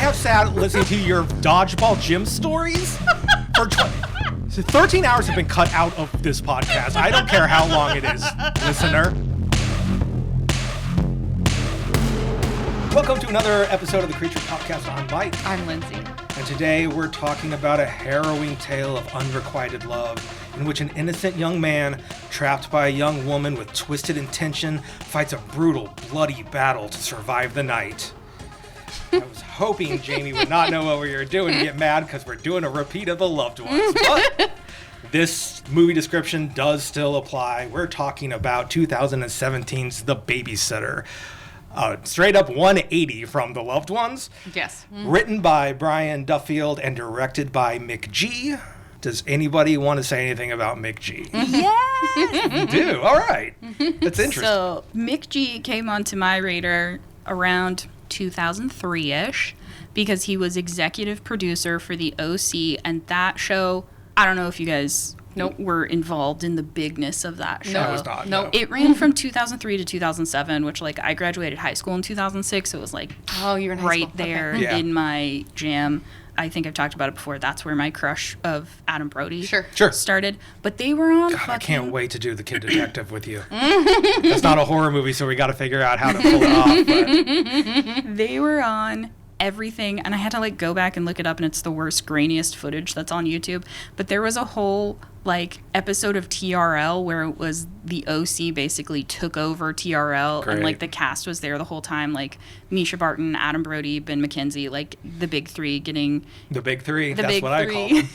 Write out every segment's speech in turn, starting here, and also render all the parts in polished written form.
have sat listening to your dodgeball gym stories for 13 hours have been cut out of this podcast. I don't care how long it is, listener. Welcome to another episode of the Creature Podcast. I'm Mike. I'm Lindsay. And today we're talking about a harrowing tale of unrequited love in which an innocent young man trapped by a young woman with twisted intention fights a brutal, bloody battle to survive the night. I was hoping Jamie would not know what we were doing and get mad because we're doing a repeat of The Loved Ones. But this movie description does still apply. We're talking about 2017's The Babysitter. Straight up 180 from The Loved Ones. Yes. Written by Brian Duffield and directed by McG. Does anybody want to say anything about McG? Yes! You do? All right. That's interesting. So, McG came onto my radar around 2003-ish because he was executive producer for the OC, and that show, I don't know if you guys were involved in the bigness of that show. No, I was not. No. It ran from 2003 to 2007, which, like, I graduated high school in 2006, so it was, like, you're in high right school. there in my jam. I think I've talked about it before. That's where my crush of Adam Brody started. But they were on God, I can't wait to do The Kid Detective with you. It's not a horror movie, so we got to figure out how to pull it off. But they were on everything, and I had to, like, go back and look it up, and it's the worst, grainiest footage that's on YouTube. But there was a whole, like, episode of TRL where it was the OC basically took over TRL. Great. And, like, the cast was there the whole time, like Misha Barton, Adam Brody, Ben McKenzie, like the big three getting the big three. That's big what three. I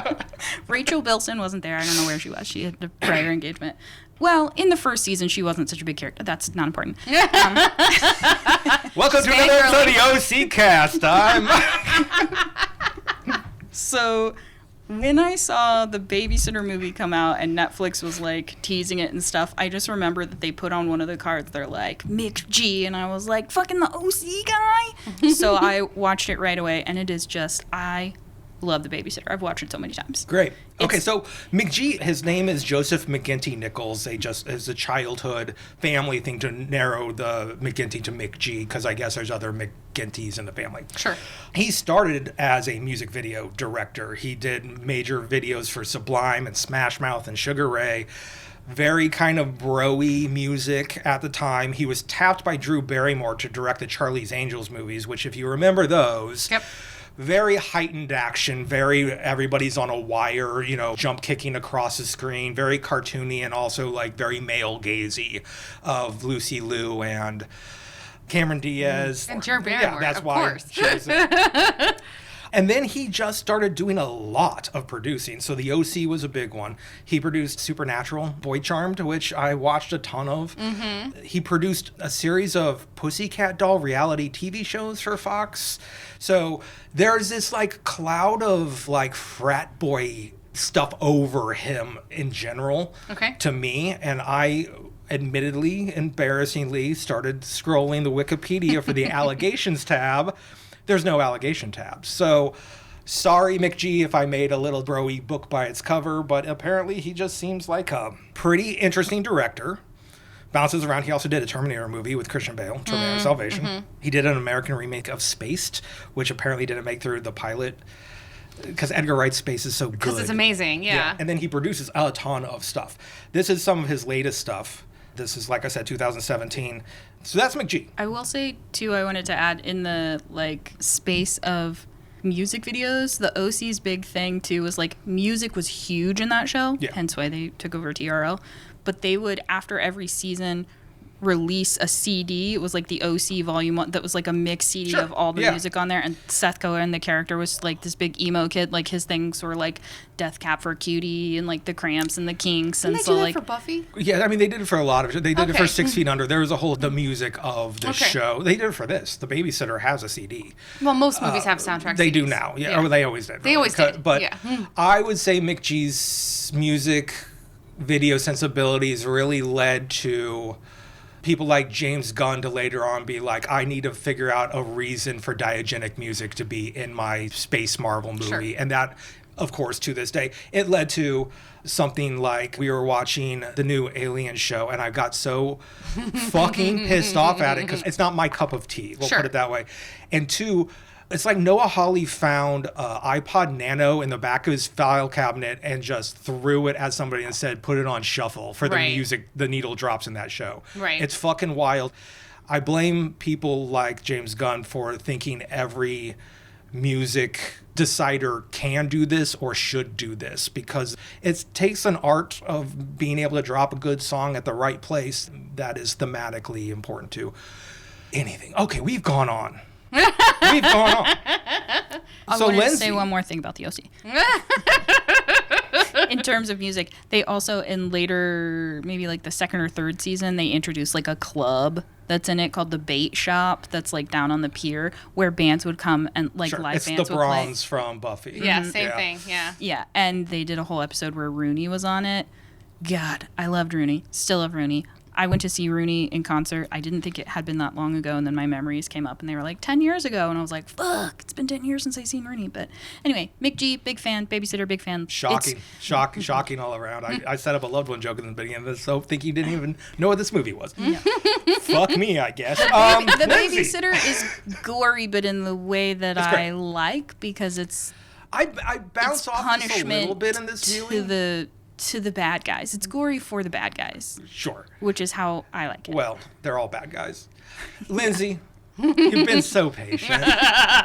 call them. Rachel Bilson wasn't there. I don't know where she was. She had a prior engagement. Well, in the first season, she wasn't such a big character. That's not important. Welcome to another episode of the OC Cast. So, when I saw the Babysitter movie come out and Netflix was, like, teasing it and stuff, I just remember that they put on one of the cards, they're like, Mick G, and I was like, fucking the OC guy? So I watched it right away, and it is just, I love The Babysitter. I've watched it so many times. Great. Okay, so McG, his name is Joseph McGinty Nichols. They just, as a childhood family thing to narrow the McGinty to McG, because I guess there's other McGintys in the family. Sure. He started as a music video director. He did major videos for Sublime and Smash Mouth and Sugar Ray. Very kind of bro-y music at the time. He was tapped by Drew Barrymore to direct the Charlie's Angels movies, which, if you remember those... Yep. Very heightened action, very everybody's on a wire, you know, jump kicking across the screen, very cartoony and also like very male gazy of Lucy Liu and Cameron Diaz. And Drew Barrymore, yeah, that's of why course. she was there. And then he just started doing a lot of producing. So the OC was a big one. He produced Supernatural, Boy Charmed, which I watched a ton of. Mm-hmm. He produced a series of Pussycat Doll reality TV shows for Fox. So there's this like cloud of like frat boy stuff over him in general to me. And I admittedly, embarrassingly, started scrolling the Wikipedia for the allegations tab. There's no allegation tabs. So, sorry, McG, if I made a little bro-y book by its cover, but apparently he just seems like a pretty interesting director. Bounces around. He also did a Terminator movie with Christian Bale, Terminator Salvation. Mm-hmm. He did an American remake of Spaced, which apparently didn't make through the pilot because Edgar Wright's Space is so good. Because it's amazing, yeah. And then he produces a ton of stuff. This is some of his latest stuff. This is, like I said, 2017. So that's McG. I will say, too, I wanted to add in the, like, space of music videos, the OC's big thing, too, was, like, music was huge in that show, hence why they took over TRL. But they would, after every season, release a CD. It was like the OC Volume 1 that was like a mixed CD of all the music on there. And Seth Cohen, the character, was like this big emo kid. Like his things were like Death Cab for Cutie and like the Cramps and the Kinks. Didn't and they do that for Buffy? Yeah, I mean they did it for a lot of it. They did it for 6 Feet Under. There was a whole the music of the show. They did it for this. The Babysitter has a CD. Well, most movies have soundtracks. They do now. Yeah, or they always did. They always did. But I would say McG's music video sensibilities really led to people like James Gunn to later on be like, I need to figure out a reason for diegetic music to be in my space Marvel movie. And that of course, to this day. It led to something like we were watching the new Alien show, and I got so fucking pissed off at it because it's not my cup of tea. We'll put it that way. And two, it's like Noah Hawley found an iPod Nano in the back of his file cabinet and just threw it at somebody and said, put it on shuffle for the music, the needle drops in that show. Right. It's fucking wild. I blame people like James Gunn for thinking every music decider can do this or should do this, because it takes an art of being able to drop a good song at the right place that is thematically important to anything. Okay, we've gone on. We've gone on. I wanted to say one more thing about the OC. In terms of music, they also, in later, maybe like the second or third season, they introduced like a club that's in it called the Bait Shop, that's like down on the pier, where bands would come and like live it's bands would play. It's the Bronze from Buffy. Yeah, same thing. Yeah. Yeah, and they did a whole episode where Rooney was on it. God, I loved Rooney. Still love Rooney. I went to see Rooney in concert. I didn't think it had been that long ago, and then my memories came up, and they were like 10 years ago, and I was like, fuck, it's been 10 years since I've seen Rooney. But anyway, Mick G, big fan. Babysitter, big fan. Shocking all around. I set up a loved one joke in the beginning of this, so think you didn't even know what this movie was. Yeah. Fuck me, I guess. The Babysitter is gory, but in the way that I like, because it's I bounce off this a little bit in this viewing. To the bad guys. It's gory for the bad guys. Sure. Which is how I like it. Well, they're all bad guys. Lindsay, you've been so patient.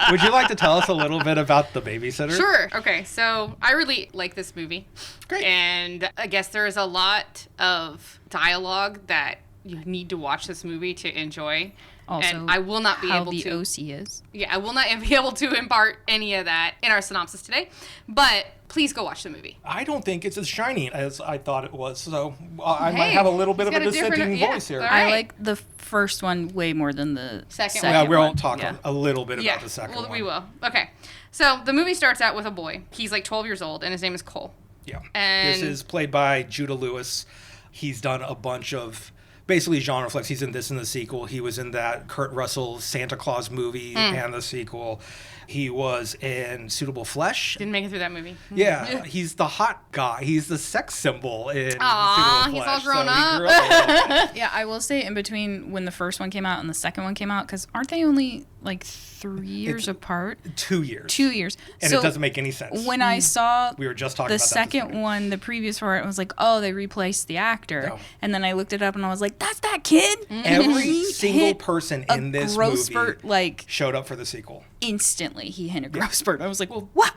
Would you like to tell us a little bit about The Babysitter? Sure. Okay, so I really like this movie. Great. And I guess there is a lot of dialogue that you need to watch this movie to enjoy. Also, and I will not be able to. How the OC is. Yeah, I will not be able to impart any of that in our synopsis today. But please go watch the movie. I don't think it's as shiny as I thought it was, so I might have a little bit of a dissenting voice here. Right. I like the first one way more than the second one. Yeah, we'll talk a little bit about the second one. We will. Okay. So the movie starts out with a boy. He's like 12 years old, and his name is Cole. Yeah. And this is played by Judah Lewis. He's done a bunch of basically genre flicks. He's in this and the sequel. He was in that Kurt Russell Santa Claus movie and the sequel. He was in Suitable Flesh. Didn't make it through that movie. Yeah, he's the hot guy. He's the sex symbol in Suitable Flesh. He's all grown up. Yeah, I will say in between when the first one came out and the second one came out, because aren't they only like 3 years apart? 2 years. 2 years. And it doesn't make any sense. When I saw we were just talking about the second one, the previous part, I was like, oh, they replaced the actor. No. And then I looked it up and I was like, that's that kid? Every single person in this movie spurt, like, showed up for the sequel. Instantly, he hit a growth spurt. I was like, well, what?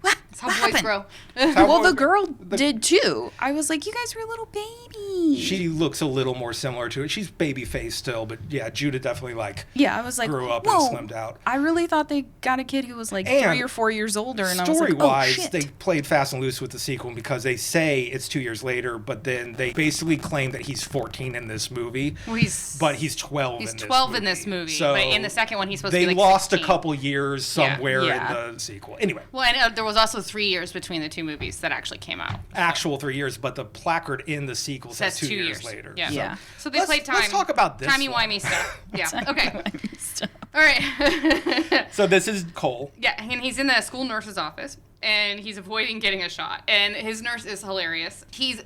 That's how boys grow. Well, the girl did too. I was like, you guys were little babies. She looks a little more similar to it. She's baby faced still, but yeah, Judah definitely I was like, grew up and slimmed out. I really thought they got a kid who was like 3 or 4 years older, and I was like, oh shit. They played fast and loose with the sequel because they say it's 2 years later, but then they basically claim that he's 14 in this movie. Well, he's 12. He's 12 in this movie. So but in the second one, he's supposed to be like They lost 16. a couple years somewhere in the sequel. Anyway. Well, and there was also 3 years between the two movies that actually came out. Actual 3 years, but the placard in the sequel says 2 years later. Yeah. So they played time. Let's talk about this. Timey-wimey stuff. Yeah. Okay. All right. So this is Cole. Yeah, and he's in the school nurse's office, and he's avoiding getting a shot. And his nurse is hilarious. He's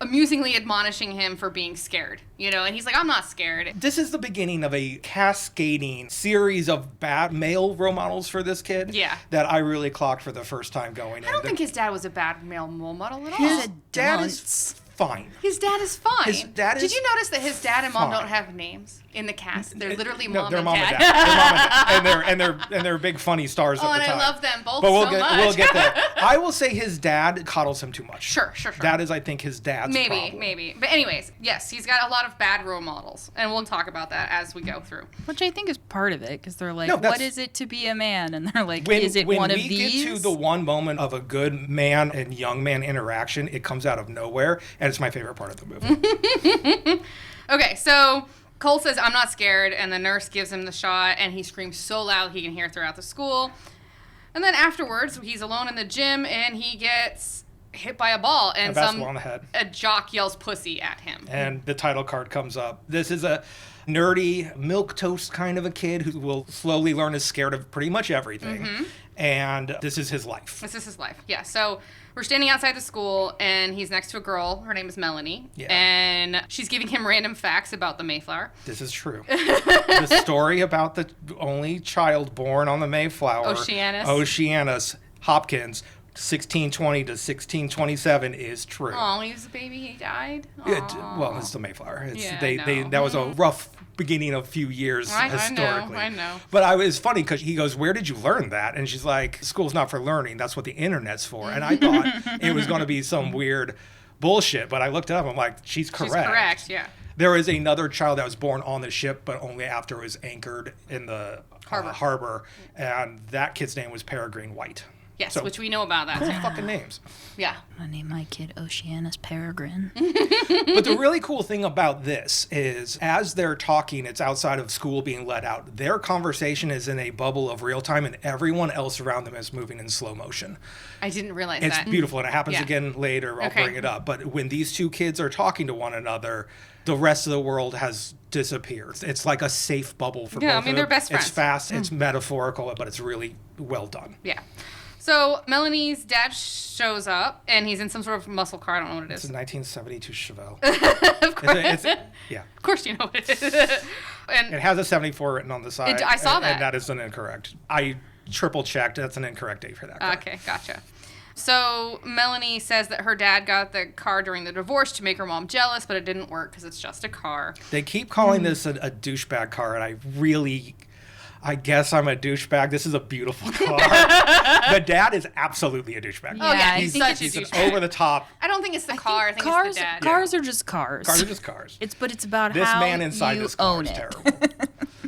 amusingly admonishing him for being scared, and he's like, I'm not scared. This is the beginning of a cascading series of bad male role models for this kid. Yeah. That I really clocked for the first time going in. I don't think his dad was a bad male role model at all. His dad is fine. His dad is fine. His dad is Did you notice that his dad and mom fine. don't have names in the cast? They're literally No, mom they're and mom dad. and dad. They're mom and dad. And they're big funny stars Oh, at and the time. I love them both But so much. We'll get there. I will say his dad coddles him too much. Sure. That is, I think, his dad's problem. Maybe. But anyways, yes, he's got a lot of bad role models, and we'll talk about that as we go through. Which I think is part of it, because they're like, what is it to be a man? And they're like, is it one of these? When we get to the one moment of a good man and young man interaction, it comes out of nowhere, and it's my favorite part of the movie. Okay, so Cole says, I'm not scared, and the nurse gives him the shot, and he screams so loud he can hear throughout the school. And then afterwards, he's alone in the gym, and he gets hit by a ball, and a basketball on the head. A jock yells pussy at him. And the title card comes up. This is a nerdy, milquetoast kind of a kid who will slowly learn is scared of pretty much everything. And this is his life. This is his life, yeah. So we're standing outside the school, and he's next to a girl. Her name is Melanie. Yeah. And she's giving him random facts about the Mayflower. This is true. The story about the only child born on the Mayflower, Oceanus Hopkins, 1620 to 1627, is true. Oh, he was a baby. He died. Well, it's the Mayflower. That was a rough beginning of a few years historically. I know. But it's funny because he goes, "Where did you learn that?" And she's like, "School's not for learning. That's what the internet's for." And I thought it was going to be some weird bullshit, but I looked it up. I'm like, she's correct. She's correct. Yeah. There is another child that was born on the ship, but only after it was anchored in the harbor, and that kid's name was Peregrine White. Yes, which we know about that. Cool fucking names. Yeah. I'm going to name my kid Oceanus Peregrine. But the really cool thing about this is as they're talking, it's outside of school being let out. Their conversation is in a bubble of real time, and everyone else around them is moving in slow motion. I didn't realize that. It's beautiful, and it happens again later. I'll bring it up. But when these two kids are talking to one another, the rest of the world has disappeared. It's like a safe bubble for both of them. They're best friends. It's fast, it's metaphorical, but it's really well done. Yeah. So Melanie's dad shows up, and he's in some sort of muscle car. I don't know what it is. It's a 1972 Chevelle. Of course. Yeah. Of course you know what it is. And it has a 74 written on the side. I saw that. And that is an incorrect. I triple-checked. That's an incorrect date for that car. Okay, gotcha. So Melanie says that her dad got the car during the divorce to make her mom jealous, but it didn't work because it's just a car. They keep calling this a douchebag car, and I guess I'm a douchebag. This is a beautiful car. The dad is absolutely a douchebag. Oh, yeah, he's such a an douchebag. over the top. I don't think it's the car. I think it's the dad. Cars are just cars. Cars are just cars. It's about this how man inside you this car own is it. terrible.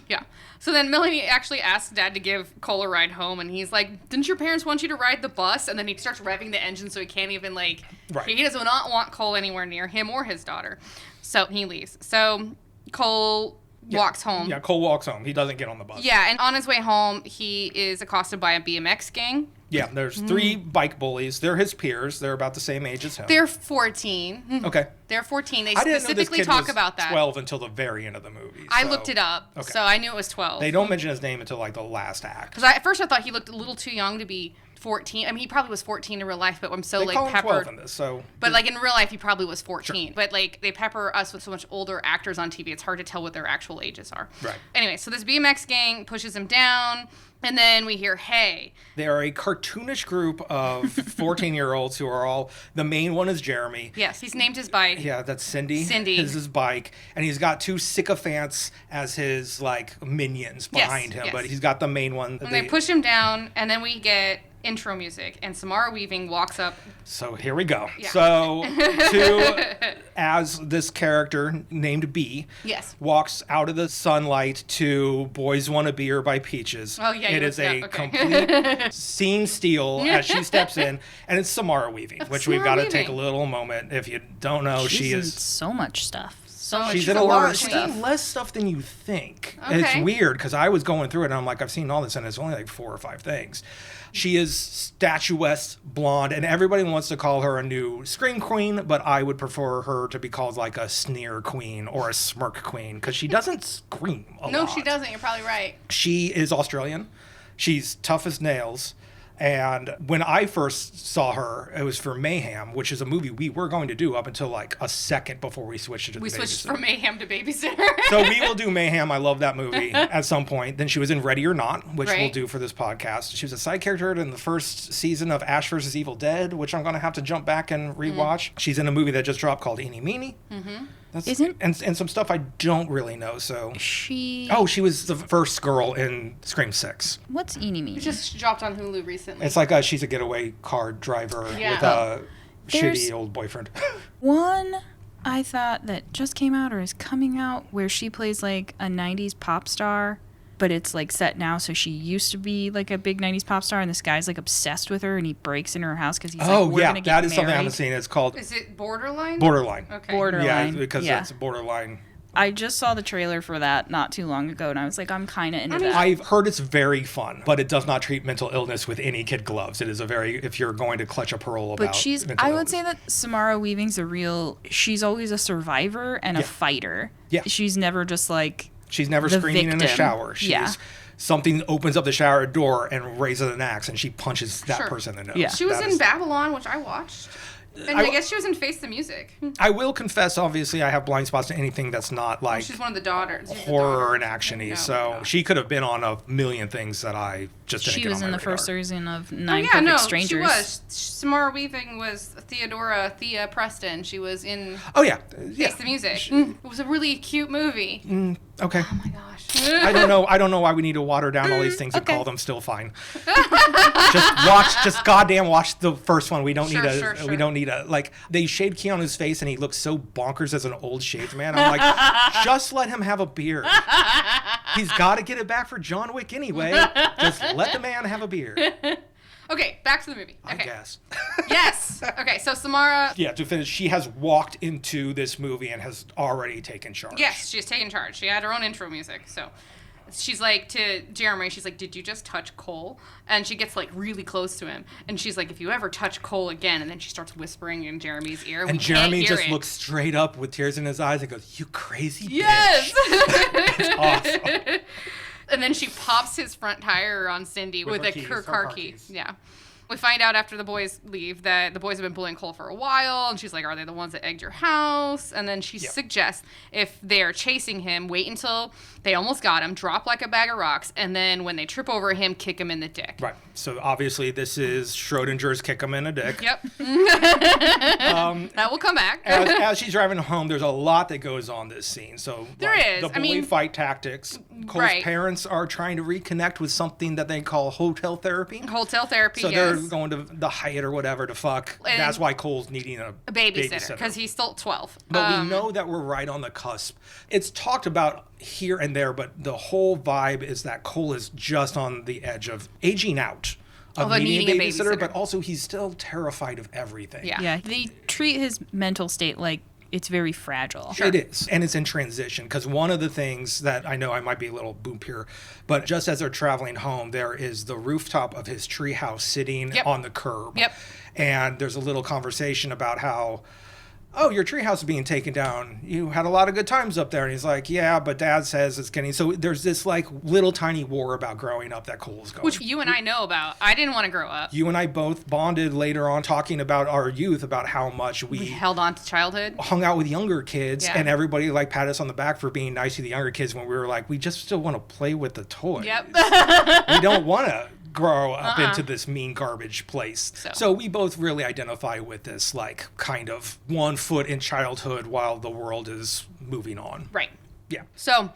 Yeah. So then Melanie actually asks Dad to give Cole a ride home, and he's like, "Didn't your parents want you to ride the bus?" And then he starts revving the engine so he can't even he does not want Cole anywhere near him or his daughter. So he leaves. So Cole walks home. Yeah, Cole walks home. He doesn't get on the bus. Yeah, and on his way home, he is accosted by a BMX gang. Yeah, there's 3 bike bullies. They're his peers. They're about the same age as him. They're 14. Okay. They're 14. They I didn't specifically know this kid talk was about that. 12 until the very end of the movie. I looked it up, so I knew it was 12. They don't mention his name until the last act. Because at first I thought he looked a little too young to be 14. I mean, he probably was 14 in real life, but I'm so they call him peppered. 12 in this, so. But in real life, he probably was 14. Sure. But they pepper us with so much older actors on TV, it's hard to tell what their actual ages are. Right. Anyway, so this BMX gang pushes him down. And then we hear, "Hey." They are a cartoonish group of 14-year-olds who are all, the main one is Jeremy. Yes, he's named his bike. Yeah, that's Cindy. Cindy. This is his bike. And he's got 2 sycophants as his, minions behind him. Yes. But he's got the main one. And they push him down, and then we get intro music, and Samara Weaving walks up. So here we go. Yeah. So as this character named B walks out of the sunlight to Boys Wanna Beer by Peaches. Oh, yeah. It is a complete scene steal as she steps in, and it's Samara Weaving, which we've got to take a little moment. If you don't know, She's she is in so much stuff. She's in a lot. She's in less stuff than you think. Okay. And it's weird because I was going through it and I'm like, I've seen all this and it's only 4 or 5 things. She is statuesque, blonde, and everybody wants to call her a new scream queen, but I would prefer her to be called a sneer queen or a smirk queen because she doesn't scream a lot. No, she doesn't. You're probably right. She is Australian. She's tough as nails. And when I first saw her, it was for Mayhem, which is a movie we were going to do up until a second before we switched to We Babysitter. switched from Mayhem to Babysitter. So we will do Mayhem. I love that movie at some point. Then she was in Ready or Not, which we'll do for this podcast. She was a side character in the first season of Ash vs. Evil Dead, which I'm going to have to jump back and rewatch. She's in a movie that just dropped called Eeny Meeny. And some stuff I don't really know. So she was the first girl in Scream 6. What's Eeny Meeny? It just dropped on Hulu recently. It's she's a getaway car driver with a shitty old boyfriend. One I thought that just came out or is coming out where she plays a 90s pop star, but it's set now, so she used to be a big 90s pop star, and this guy's obsessed with her, and he breaks into her house because he's we're gonna get that is married. something I haven't seen. It's called Is it Borderline? Borderline. Okay. Borderline. Yeah, because it's borderline I just saw the trailer for that not too long ago, and I was like, I'm kind of into that. I've heard it's very fun, but it does not treat mental illness with any kid gloves. It is if you're going to clutch a pearl about I would say that Samara Weaving's she's always a survivor and a fighter. Yeah. She's never just like she's never screaming in the shower. Something opens up the shower door and raises an axe, and she punches that person in the nose. Yeah. She was in Babylon, which I watched. And I guess she was in Face the Music. I will confess, obviously, I have blind spots to anything that's not like she's one of the daughters. Horror and action-y. So she could have been on a million things that I just didn't get on my radar. She was in the first season of Nine Perfect Strangers. She was. Samara Weaving was Thea Preston. She was in Face the Music. It was a really cute movie. Okay. Oh my gosh. I don't know why we need to water down all these things and call them still fine. just goddamn watch the first one. We don't need like they shaved Keanu's face and he looks so bonkers as an old shaved man. I'm like, just let him have a beard. He's got to get it back for John Wick anyway. Just let the man have a beard. Okay, back to the movie. Okay. I guess. Yes. Okay, so Samara... Yeah, to finish, she has walked into this movie and has already taken charge. Yes, she has taken charge. She had her own intro music, so... She's like, to Jeremy, she's like, did you just touch Cole? And she gets, like, really close to him. And she's like, if you ever touch Cole again... And then she starts whispering in Jeremy's ear. And Jeremy just looks straight up with tears in his eyes and goes, you crazy bitch. Yes! It's awesome. And then she pops his front tire on Cindy with her car keys. Yeah. We find out after the boys leave that the boys have been bullying Cole for a while, and she's like, are they the ones that egged your house? And then she suggests if they're chasing him, wait until they almost got him, drop like a bag of rocks, and then when they trip over him, kick him in the dick. Right. So obviously this is Schrodinger's kick him in the dick. Yep. That will come back. as she's driving home, there's a lot that goes on this scene. So there is. The bully fight tactics. Cole's parents are trying to reconnect with something that they call hotel therapy. Hotel therapy, so they're going to the Hyatt or whatever to fuck. And that's why Cole's needing a babysitter. Because he's still 12. But we know that we're right on the cusp. It's talked about here and there, but the whole vibe is that Cole is just on the edge of aging out. Of needing a babysitter, but also he's still terrified of everything. Yeah. They treat his mental state like it's very fragile. Sure. It is. And it's in transition because one of the things that I know I might be a little boom here, but just as they're traveling home, there is the rooftop of his treehouse sitting on the curb. Yep. And there's a little conversation about how, oh, your treehouse is being taken down. You had a lot of good times up there. And he's like, yeah, but Dad says it's getting... So there's this like little tiny war about growing up that Cole's going. Which you and I know about. I didn't want to grow up. You and I both bonded later on talking about our youth, about how much we held on to childhood. Hung out with younger kids and everybody like pat us on the back for being nice to the younger kids when we were like, we just still want to play with the toys. Yep. We don't want to grow up into this mean garbage place. So we both really identify with this like kind of 1 foot in childhood while the world is moving on. Right. Yeah. So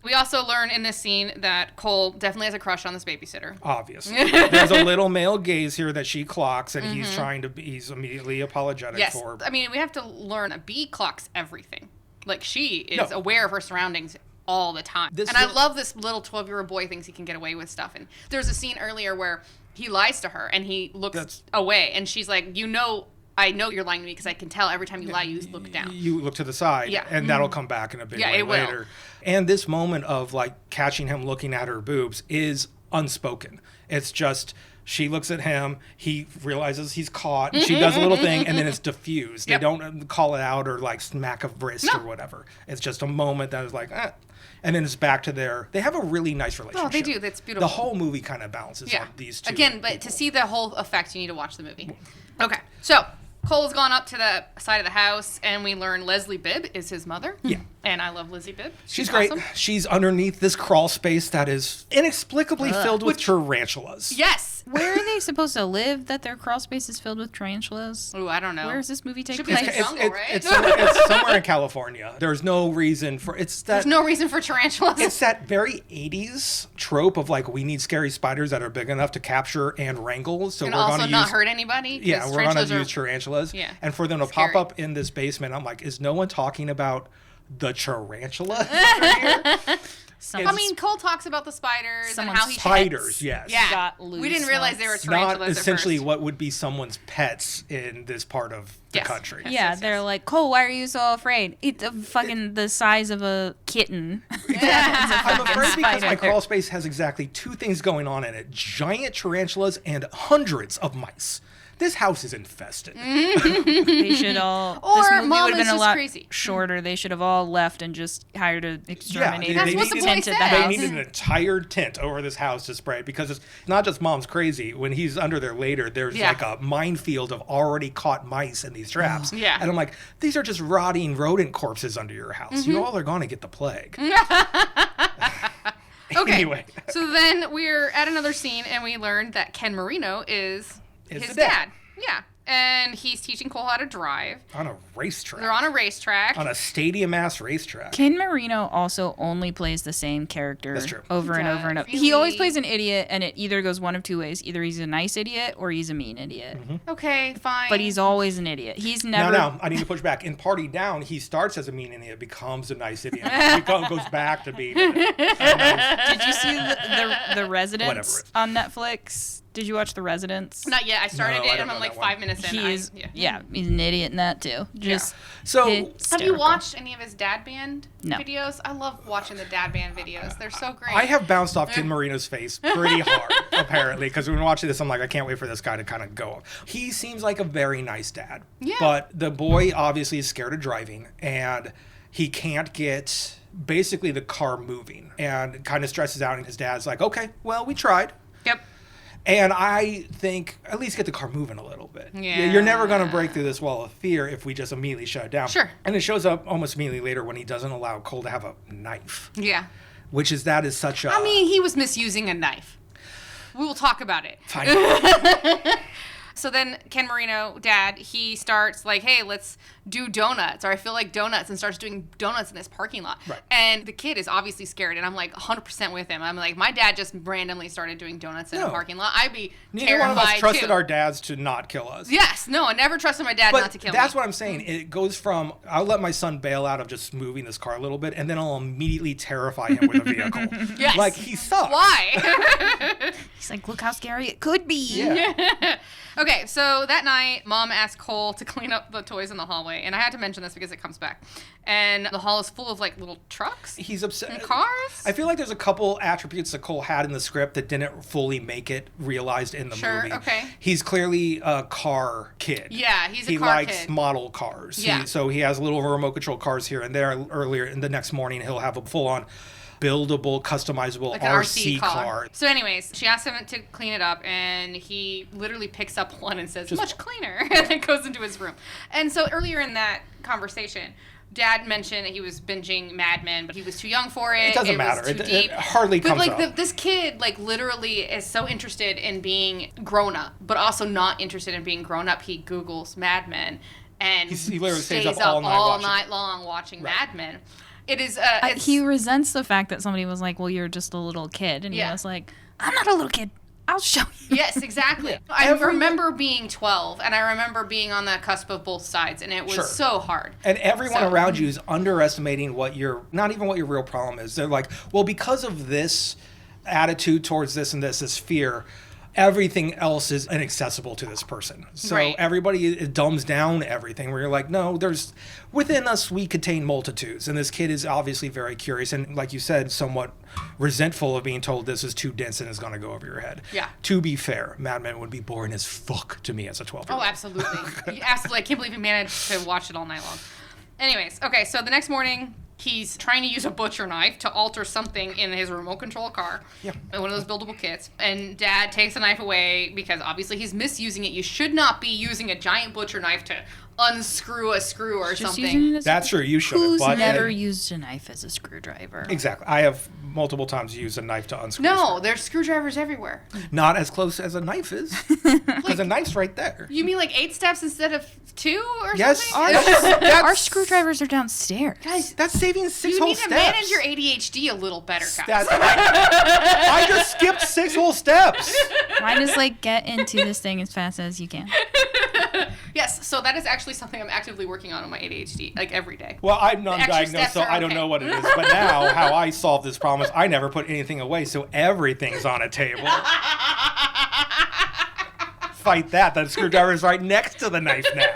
we also learn in this scene that Cole definitely has a crush on this babysitter. Obviously. There's a little male gaze here that she clocks and he's immediately apologetic for. I mean, we have to learn a bee clocks everything. Like she is aware of her surroundings all the time. I love this little 12-year-old boy thinks he can get away with stuff. And there's a scene earlier where he lies to her and he looks away and she's like, I know you're lying to me because I can tell every time you lie, you look down. You look to the side and that'll come back in a big way later. Will. And this moment of like catching him looking at her boobs is unspoken. It's just... She looks at him, he realizes he's caught, and she does a little thing, and then it's diffused. They don't call it out or, like, smack a wrist or whatever. It's just a moment that is like, and then it's back to they have a really nice relationship. Oh, they do. That's beautiful. The whole movie kind of balances on these two. Again, but to see the whole effect, you need to watch the movie. Okay, so Cole's gone up to the side of the house, and we learn Leslie Bibb is his mother. Yeah. And I love Lizzie Bibb. She's great. Awesome. She's underneath this crawl space that is inexplicably filled with tarantulas. Yes. Where are they supposed to live that their crawl space is filled with tarantulas? Oh, I don't know. Where does this movie take place? It's somewhere in California. There's no reason for... There's no reason for tarantulas. It's that very 80s trope of like, we need scary spiders that are big enough to capture and wrangle. So and we're also not hurt anybody. Yeah, we're going to use tarantulas. Yeah. And for them to pop up in this basement, I'm like, is no one talking about the tarantula here. I mean, Cole talks about the spiders and how he spiders, yes. Yeah. Got loose We didn't realize they were Not tarantulas essentially at first. what would be someone's pets in this part of the country. Yeah, they're like, Cole, why are you so afraid? It's fucking the size of a kitten. I'm afraid because my crawl space has exactly two things going on in it. Giant tarantulas and hundreds of mice. This house is infested. They should all. Or this movie Mom would have is been a just lot crazy. shorter. They should have all left and just hired an exterminator. That's what the boy tented said. the They house. needed an entire tent over this house to spray it because it's not just Mom's crazy. When he's under there later, there's like a minefield of already caught mice in these traps. Yeah. And I'm like, these are just rotting rodent corpses under your house. You all are going to get the plague. Okay. Anyway. So then we're at another scene and we learned that Ken Marino is his the dad. Yeah. And he's teaching Cole how to drive. On a racetrack. They're on a racetrack. On a stadium-ass racetrack. Ken Marino also only plays the same character That's true. over and over and over. Really? He always plays an idiot, and it either goes one of two ways. Either he's a nice idiot or he's a mean idiot. Okay, fine. But he's always an idiot. He's never... No, I need to push back. In Party Down, he starts as a mean idiot, becomes a nice idiot. Goes back to being Did you see the Residents on Netflix? Did you watch The Residents? Not yet. I started No, I it don't and know I'm like that one. 5 minutes in. He's he's an idiot in that too. Just So, Have you hysterical. watched any of his dad band No. videos? I love watching the dad band videos. They're so great. I have bounced off Ken Marino's face pretty hard, apparently, because when watching this, I'm like, I can't wait for this guy to kind of go. He seems like a very nice dad. Yeah. But the boy obviously is scared of driving, and he can't get basically the car moving, and kind of stresses out, and his dad's like, okay, well, we tried. Yep. And I think at least get the car moving a little bit. Yeah. You're never going to break through this wall of fear if we just immediately shut it down. Sure. And it shows up almost immediately later when he doesn't allow Cole to have a knife, Yeah. which is such a... I mean, he was misusing a knife. We will talk about it. Fine. So then Ken Marino, dad, he starts like, hey, let's do donuts, or I feel like donuts, and starts doing donuts in this parking lot. Right. And the kid is obviously scared, and I'm like 100% with him. I'm like, my dad just randomly started doing donuts in a parking lot. I'd be Neither one of us terrified trusted too. our dads to not kill us. Yes, no, I never trusted my dad But not to kill that's me. what I'm saying. It goes from, I'll let my son bail out of just moving this car a little bit, and then I'll immediately terrify him with a vehicle. Yes. Like, he sucks. Why? He's like, look how scary it could be. Yeah. Okay, so that night, Mom asked Cole to clean up the toys in the hallway, and I had to mention this because it comes back. And the hall is full of like little trucks He's upset. and cars. I feel like there's a couple attributes that Cole had in the script that didn't fully make it realized in the Sure, movie. okay. He's clearly a car kid. Yeah, he's a he car likes kid. model cars. Yeah. So he has little remote control cars here and there. Earlier in the next morning, he'll have a full-on buildable, customizable Like an RC RC car. So anyways, she asked him to clean it up, and he literally picks up one and says, much cleaner, and it goes into his room. And so earlier in that conversation, Dad mentioned that he was binging Mad Men, but he was too young for it. It doesn't matter. Was too It deep. hardly But comes like up. this kid, like literally, is so interested in being grown up, but also not interested in being grown up. He Googles Mad Men, and He literally stays stays up all night watching. night long watching Right. Mad Men. It is. It's, He resents the fact that somebody was like, well, you're just a little kid. And he was like, I'm not a little kid. I'll show you. Yes, exactly. I remember being 12, and I remember being on the cusp of both sides, and it was so hard. And everyone around you is underestimating not even what your real problem is. They're like, well, because of this attitude towards this and this fear, everything else is inaccessible to this person. So everybody dumbs down everything where you're like, no, within us, we contain multitudes. And this kid is obviously very curious. And like you said, somewhat resentful of being told this is too dense and is going to go over your head. Yeah. To be fair, Mad Men would be boring as fuck to me as a 12-year-old. Oh, absolutely. Absolutely. I can't believe he managed to watch it all night long. Anyways, okay, so the next morning, he's trying to use a butcher knife to alter something in his remote control car. Yeah. One of those buildable kits. And Dad takes the knife away because obviously he's misusing it. You should not be using a giant butcher knife to unscrew a screw or something. That's true. You should have. Who's But never used a knife as a screwdriver? Exactly. I have multiple times used a knife to unscrew. No, there's screwdrivers everywhere. Not as close as a knife is. Because a knife's right there. You mean like 8 steps instead of 2 or Yes. something? Our screwdrivers are downstairs. Guys, That's saving 6 you whole need steps. to manage your ADHD a little better, guys. I just skipped 6 whole steps. Mine is like, get into this thing as fast as you can. Yes, so that is actually something I'm actively working on my ADHD, like every day. Well, I'm non-diagnosed, so I don't know what it is. But now, how I solve this problem is I never put anything away, so everything's on a table. Fight that. The screwdriver's right next to the knife now.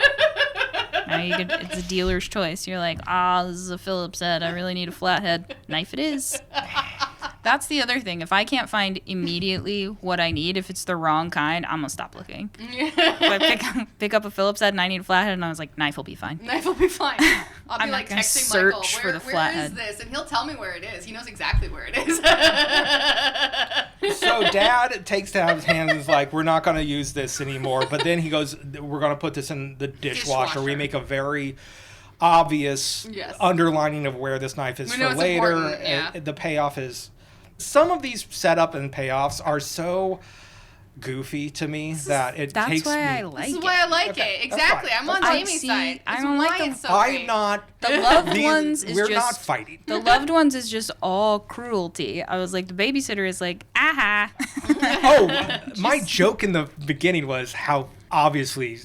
Now it's a dealer's choice. You're like, this is a Phillips head. I really need a flathead. Knife it is. That's the other thing. If I can't find immediately what I need, if it's the wrong kind, I'm going to stop looking. If I pick up a Phillips head and I need a flathead, and I was like, knife will be fine. Knife will be fine. I'll be like texting Michael, for the flathead. Where is this? And he'll tell me where it is. He knows exactly where it is. So Dad takes to have his hands and is like, we're not going to use this anymore. But then he goes, we're going to put this in the dishwasher. We make a very obvious underlining of where this knife is for later. Yeah. The payoff is... Some of these setup and payoffs are so goofy to me that it takes me... That's why I like it. This is why I like it. Exactly. I'm on Jamie's side. I don't like them. I'm not... The loved ones is we're just... We're not fighting. The loved ones is just all cruelty. I was like, the babysitter is like, aha. My joke in the beginning was how obviously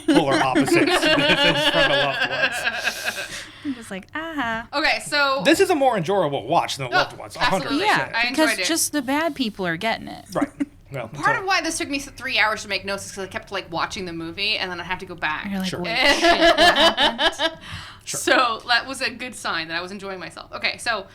polar opposites this is from the loved ones. I'm just like, aha. Okay, so... This is a more enjoyable watch than the loved ones, 100%. Absolutely. Yeah, I enjoyed it. because just the bad people are getting it. Right. Well, part of why this took me 3 hours to make notes is because I kept like watching the movie and then I'd have to go back. You're like, Sure. wait, shit, what happened? Sure. So that was a good sign that I was enjoying myself. Okay, so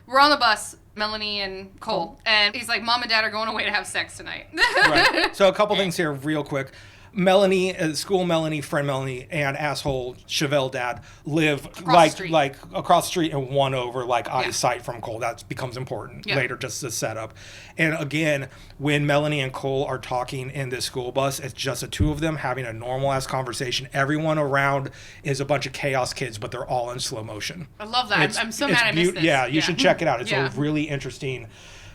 we're on the bus, Melanie and Cole, and he's like, Mom and Dad are going away to have sex tonight. Right. So a couple things here real quick. Melanie, school Melanie, friend Melanie, and asshole Chevelle dad live across the street and one over eyesight from Cole. That becomes important later, just the setup. And again, when Melanie and Cole are talking in this school bus, it's just the two of them having a normal ass conversation. Everyone around is a bunch of chaos kids, but they're all in slow motion. I love that. I'm so mad I missed this. Yeah, you should check it out. It's a really interesting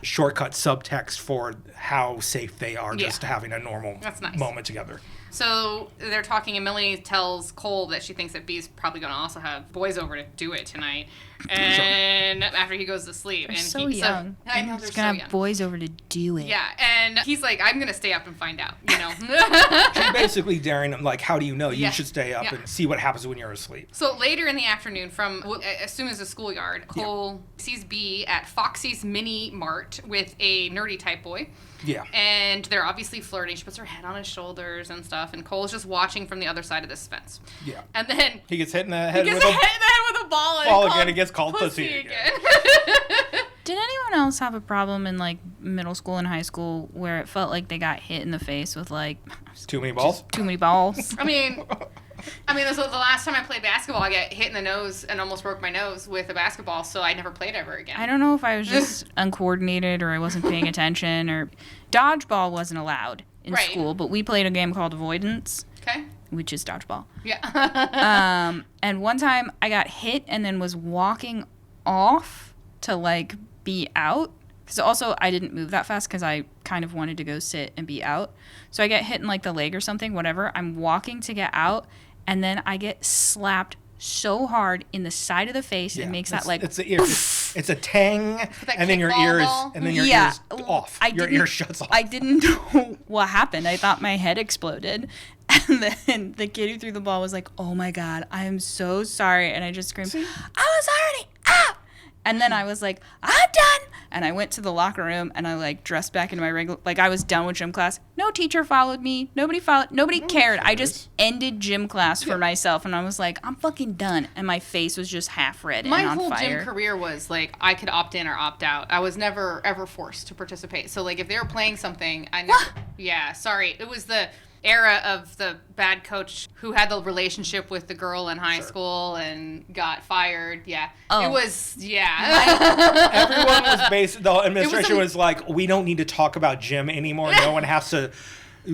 shortcut subtext for how safe they are just having a normal moment together. So they're talking, and Melanie tells Cole that she thinks that B's probably going to also have boys over to do it tonight. And after he goes to sleep. They're and so young. I know, they're so young. Have boys over to do it. Yeah, and he's like, I'm going to stay up and find out, you know. She's basically daring him, like, how do you know? You should stay up and see what happens when you're asleep. So later in the afternoon, from as soon as the schoolyard, Cole sees B at Foxy's Mini Mart with a nerdy type boy. Yeah. And they're obviously flirting. She puts her head on his shoulders and stuff. And Cole's just watching from the other side of this fence. Yeah. And then he gets hit in the head with a ball again. It gets called pussy again. Did anyone else have a problem in middle school and high school where it felt like they got hit in the face with too many balls? Too many balls. I mean, this was the last time I played basketball. I got hit in the nose and almost broke my nose with a basketball, so I never played ever again. I don't know if I was just uncoordinated or I wasn't paying attention or... Dodgeball wasn't allowed in school, but we played a game called Avoidance. Okay. Which is dodgeball. Yeah. And one time I got hit and then was walking off to be out. Because also I didn't move that fast because I kind of wanted to go sit and be out. So I get hit in the leg or something, whatever. I'm walking to get out and then I get slapped so hard in the side of the face. It makes that it's the ear. It's a tang, and then your ear is off. Your ear shuts off. I didn't know what happened. I thought my head exploded. And then the kid who threw the ball was like, "Oh my God, I am so sorry." And I just screamed, "I was already out." And then I was like, "I'm done." And I went to the locker room and I dressed back into my regular, I was done with gym class. No teacher followed me. Nobody cared. I just ended gym class for myself. And I was like, I'm fucking done. And my face was just half red and on fire. My whole gym career was I could opt in or opt out. I was never ever forced to participate. So if they were playing something, I never, sorry. It was the era of the bad coach who had the relationship with the girl in high school and got fired. Yeah. Oh. It was, Everyone was the administration was like, we don't need to talk about gym anymore. No one has to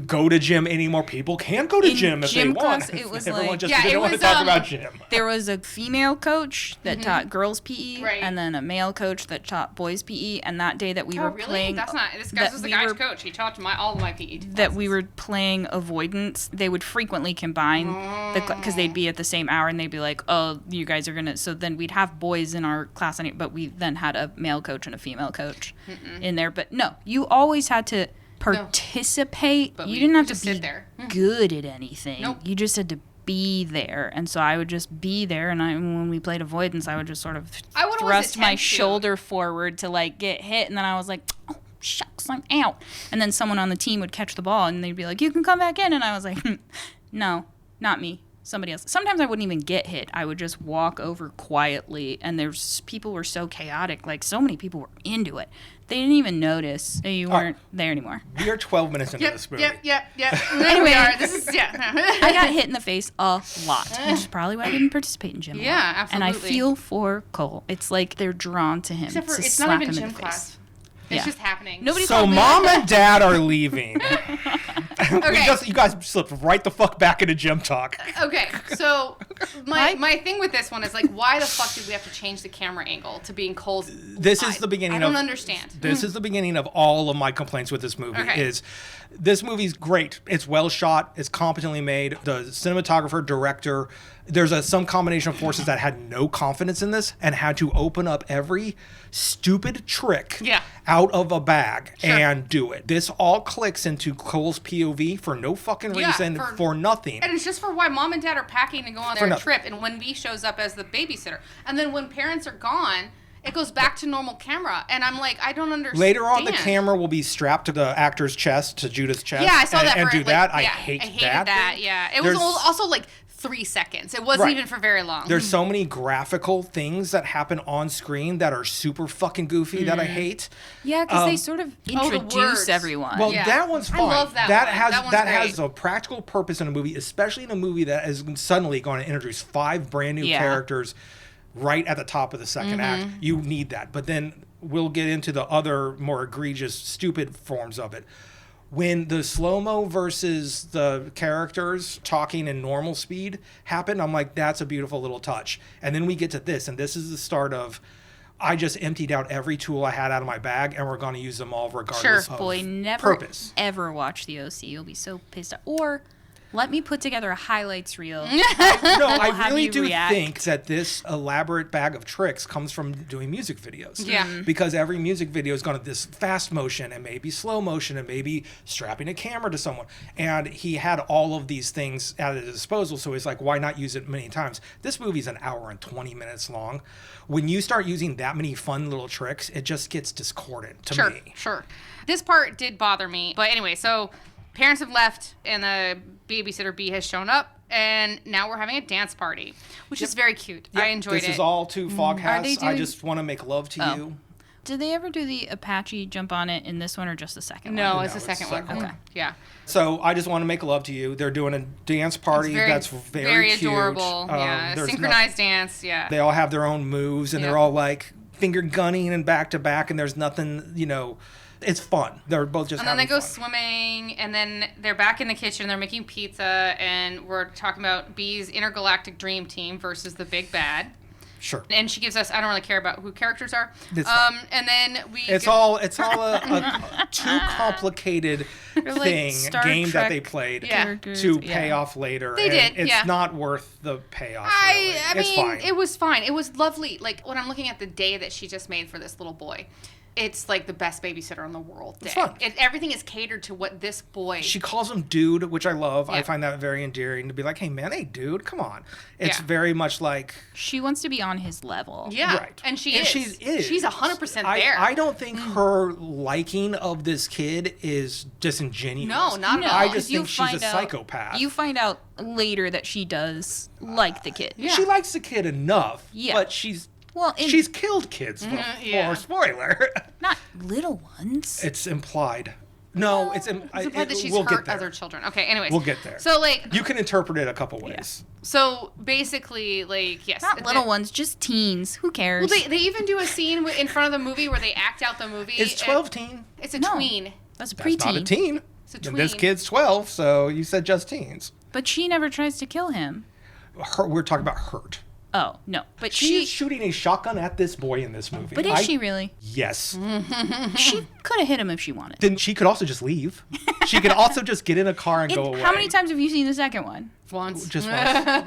go to gym anymore. People can go to gym if they want. It was everyone just didn't want to talk about gym. There was a female coach that taught girls PE, and then a male coach that taught boys PE. And that day that we were playing, that's not. This guy was the guy's coach. He taught all of my PE classes. That we were playing Avoidance. They would frequently combine because they'd be at the same hour, and they'd be like, "Oh, you guys are gonna." So then we'd have boys in our class, but we then had a male coach and a female coach in there. But no, you always had to participate. But you didn't have to just be sit there. good at anything. Nope. You just had to be there. And so I would just be there. And when we played avoidance, I would just sort of thrust my shoulder forward to like get hit. And then I was like, oh, shucks, I'm out. And then someone on the team would catch the ball and they'd be like, you can come back in. And I was like, no, not me. Somebody else. Sometimes I wouldn't even get hit. I would just walk over quietly, and people were so chaotic. Like, so many people were into it. They didn't even notice that you weren't there anymore. We are 12 minutes into this movie. Yep. Anyway, I got hit in the face a lot, which is probably why I didn't participate in gym. Yeah, absolutely. And I feel for Cole. It's like they're drawn to him. Except for it's slap not even him gym in the class. face. It's just happening. So mom and dad are leaving. Okay. You guys slipped right the fuck back into gym talk. Okay, so my thing with this one is like, why the fuck did we have to change the camera angle to being Cole's This is the beginning. I don't understand. This is the beginning of all of my complaints with this movie. Okay. This movie's great. It's well shot. It's competently made. The cinematographer, director, there's some combination of forces that had no confidence in this and had to open up every stupid trick out of a bag and do it. This all clicks into Cole's POV for no fucking reason, for nothing. And it's just for why mom and dad are packing to go on their trip, and when V shows up as the babysitter. And then when parents are gone, it goes back to normal camera. And I'm like, I don't understand. Later on, the camera will be strapped to the actor's chest, to Judith's chest. Yeah, I saw that. And do that. I hated that. Yeah. It was also like 3 seconds. It wasn't even for very long. There's so many graphical things that happen on screen that are super fucking goofy that I hate. Yeah, because they sort of introduce everyone. Well, that one's fine. I love that one. That has a practical purpose in a movie, especially in a movie that is suddenly going to introduce 5 brand new characters right at the top of the second act. You need that. But then we'll get into the other more egregious, stupid forms of it. When the slow-mo versus the characters talking in normal speed happen, I'm like, that's a beautiful little touch. And then we get to this, and this is the start of, I just emptied out every tool I had out of my bag, and we're going to use them all regardless of Boy, never purpose. Ever watch the OC. You'll be so pissed off. Or let me put together a highlights reel. I really do think that this elaborate bag of tricks comes from doing music videos. Yeah. Because every music video is going to this fast motion and maybe slow motion and maybe strapping a camera to someone. And he had all of these things at his disposal, so he's like, why not use it many times? This movie's an hour and 20 minutes long. When you start using that many fun little tricks, it just gets discordant to me. Sure. This part did bother me. But anyway, so parents have left and the babysitter B has shown up, and now we're having a dance party, which is very cute. I enjoyed it. This is all to Foghouse. I just want to make love to you. Did they ever do the Apache jump on it in this one or just the second one? No, it's the second one. Okay. Yeah. So I just want to make love to you. They're doing a dance party that's very cute. Adorable. Yeah. Synchronized dance. Yeah. They all have their own moves, and they're all like finger gunning and back to back, and there's nothing, it's fun. They're both just having fun. And then they go swimming, and then they're back in the kitchen. They're making pizza, and we're talking about B's intergalactic dream team versus the big bad. Sure. And she gives us, I don't really care about who characters are. And then It's all a too complicated game that they played to pay off later. They did. It's not worth the payoff. I mean, fine. It was fine. It was lovely. Like when I'm looking at the day that she just made for this little boy, it's like the best babysitter in the world day. It's fun. Everything is catered to what this boy... She calls him dude, which I love. Yeah. I find that very endearing to be like, hey, man, hey, dude, come on. It's very much like... She wants to be on his level. Yeah, right. And she is. She's 100% there. I don't think her liking of this kid is disingenuous. No, not at all. I just think she's a psychopath. You find out later that she does like the kid. Yeah. She likes the kid enough, but she's killed kids before. Spoiler. Not little ones. It's implied. No, it's implied that she's hurt other children. Okay, anyways. We'll get there. So, you can interpret it a couple ways. Yeah. So, basically, yes. Not little ones, just teens. Who cares? Well, they even do a scene in front of the movie where they act out the movie. It's 12 teen. It's a tween. That's a preteen. That's not a teen. It's a tween. And this kid's 12, so you said just teens. But she never tries to kill him. We're talking about hurt. Oh, no. But she's shooting a shotgun at this boy in this movie. But is she really? Yes. She could would have hit him if she wanted. Then she could also just leave. She could also just get in a car and go away. How many times have you seen the second one? Once. Just once.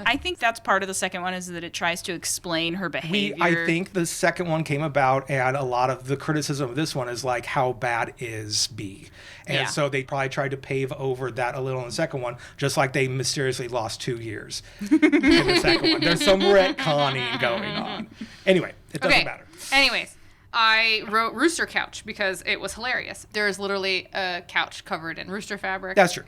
I think that's part of the second one is that it tries to explain her behavior. I think the second one came about, and a lot of the criticism of this one is like, how bad is B? And so they probably tried to pave over that a little in the second one, just like they mysteriously lost 2 years in the second one. There's some retconning going on. Anyway, it doesn't matter. Anyways, I wrote rooster couch because it was hilarious. There is literally a couch covered in rooster fabric. That's true.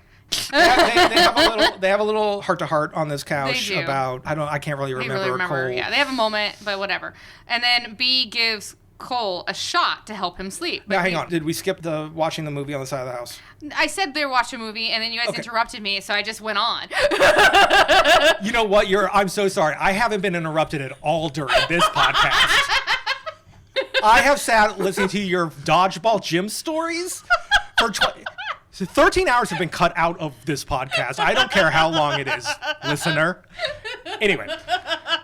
They have a little heart-to-heart on this couch about, I can't really remember. Cole. Yeah, they have a moment, but whatever. And then B gives Cole a shot to help him sleep. Now, hang on. Did we skip watching the movie on the side of the house? I said they were watching a movie, and then you guys interrupted me, so I just went on. You know what? I'm so sorry. I haven't been interrupted at all during this podcast. I have sat listening to your dodgeball gym stories for 13 hours have been cut out of this podcast. I don't care how long it is, listener. Anyway,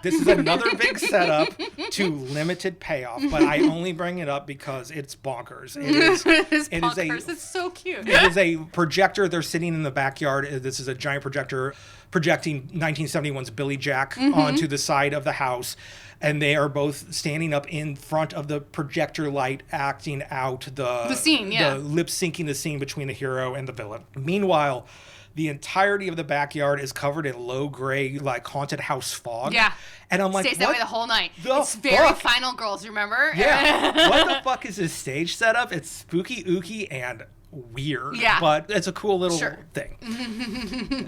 this is another big setup to limited payoff, but I only bring it up because it's bonkers. It's so cute. It is a projector. They're sitting in the backyard. This is a giant projector projecting 1971's Billy Jack onto the side of the house. And they are both standing up in front of the projector light, acting out the scene, the lip syncing the scene between the hero and the villain. Meanwhile, the entirety of the backyard is covered in low gray, like haunted house fog. Yeah. And I'm like, stays that way the whole night. It's fuck? very Final Girls, remember? Yeah. What the fuck is this stage setup? It's spooky, ooky, and weird. Yeah. But it's a cool little thing.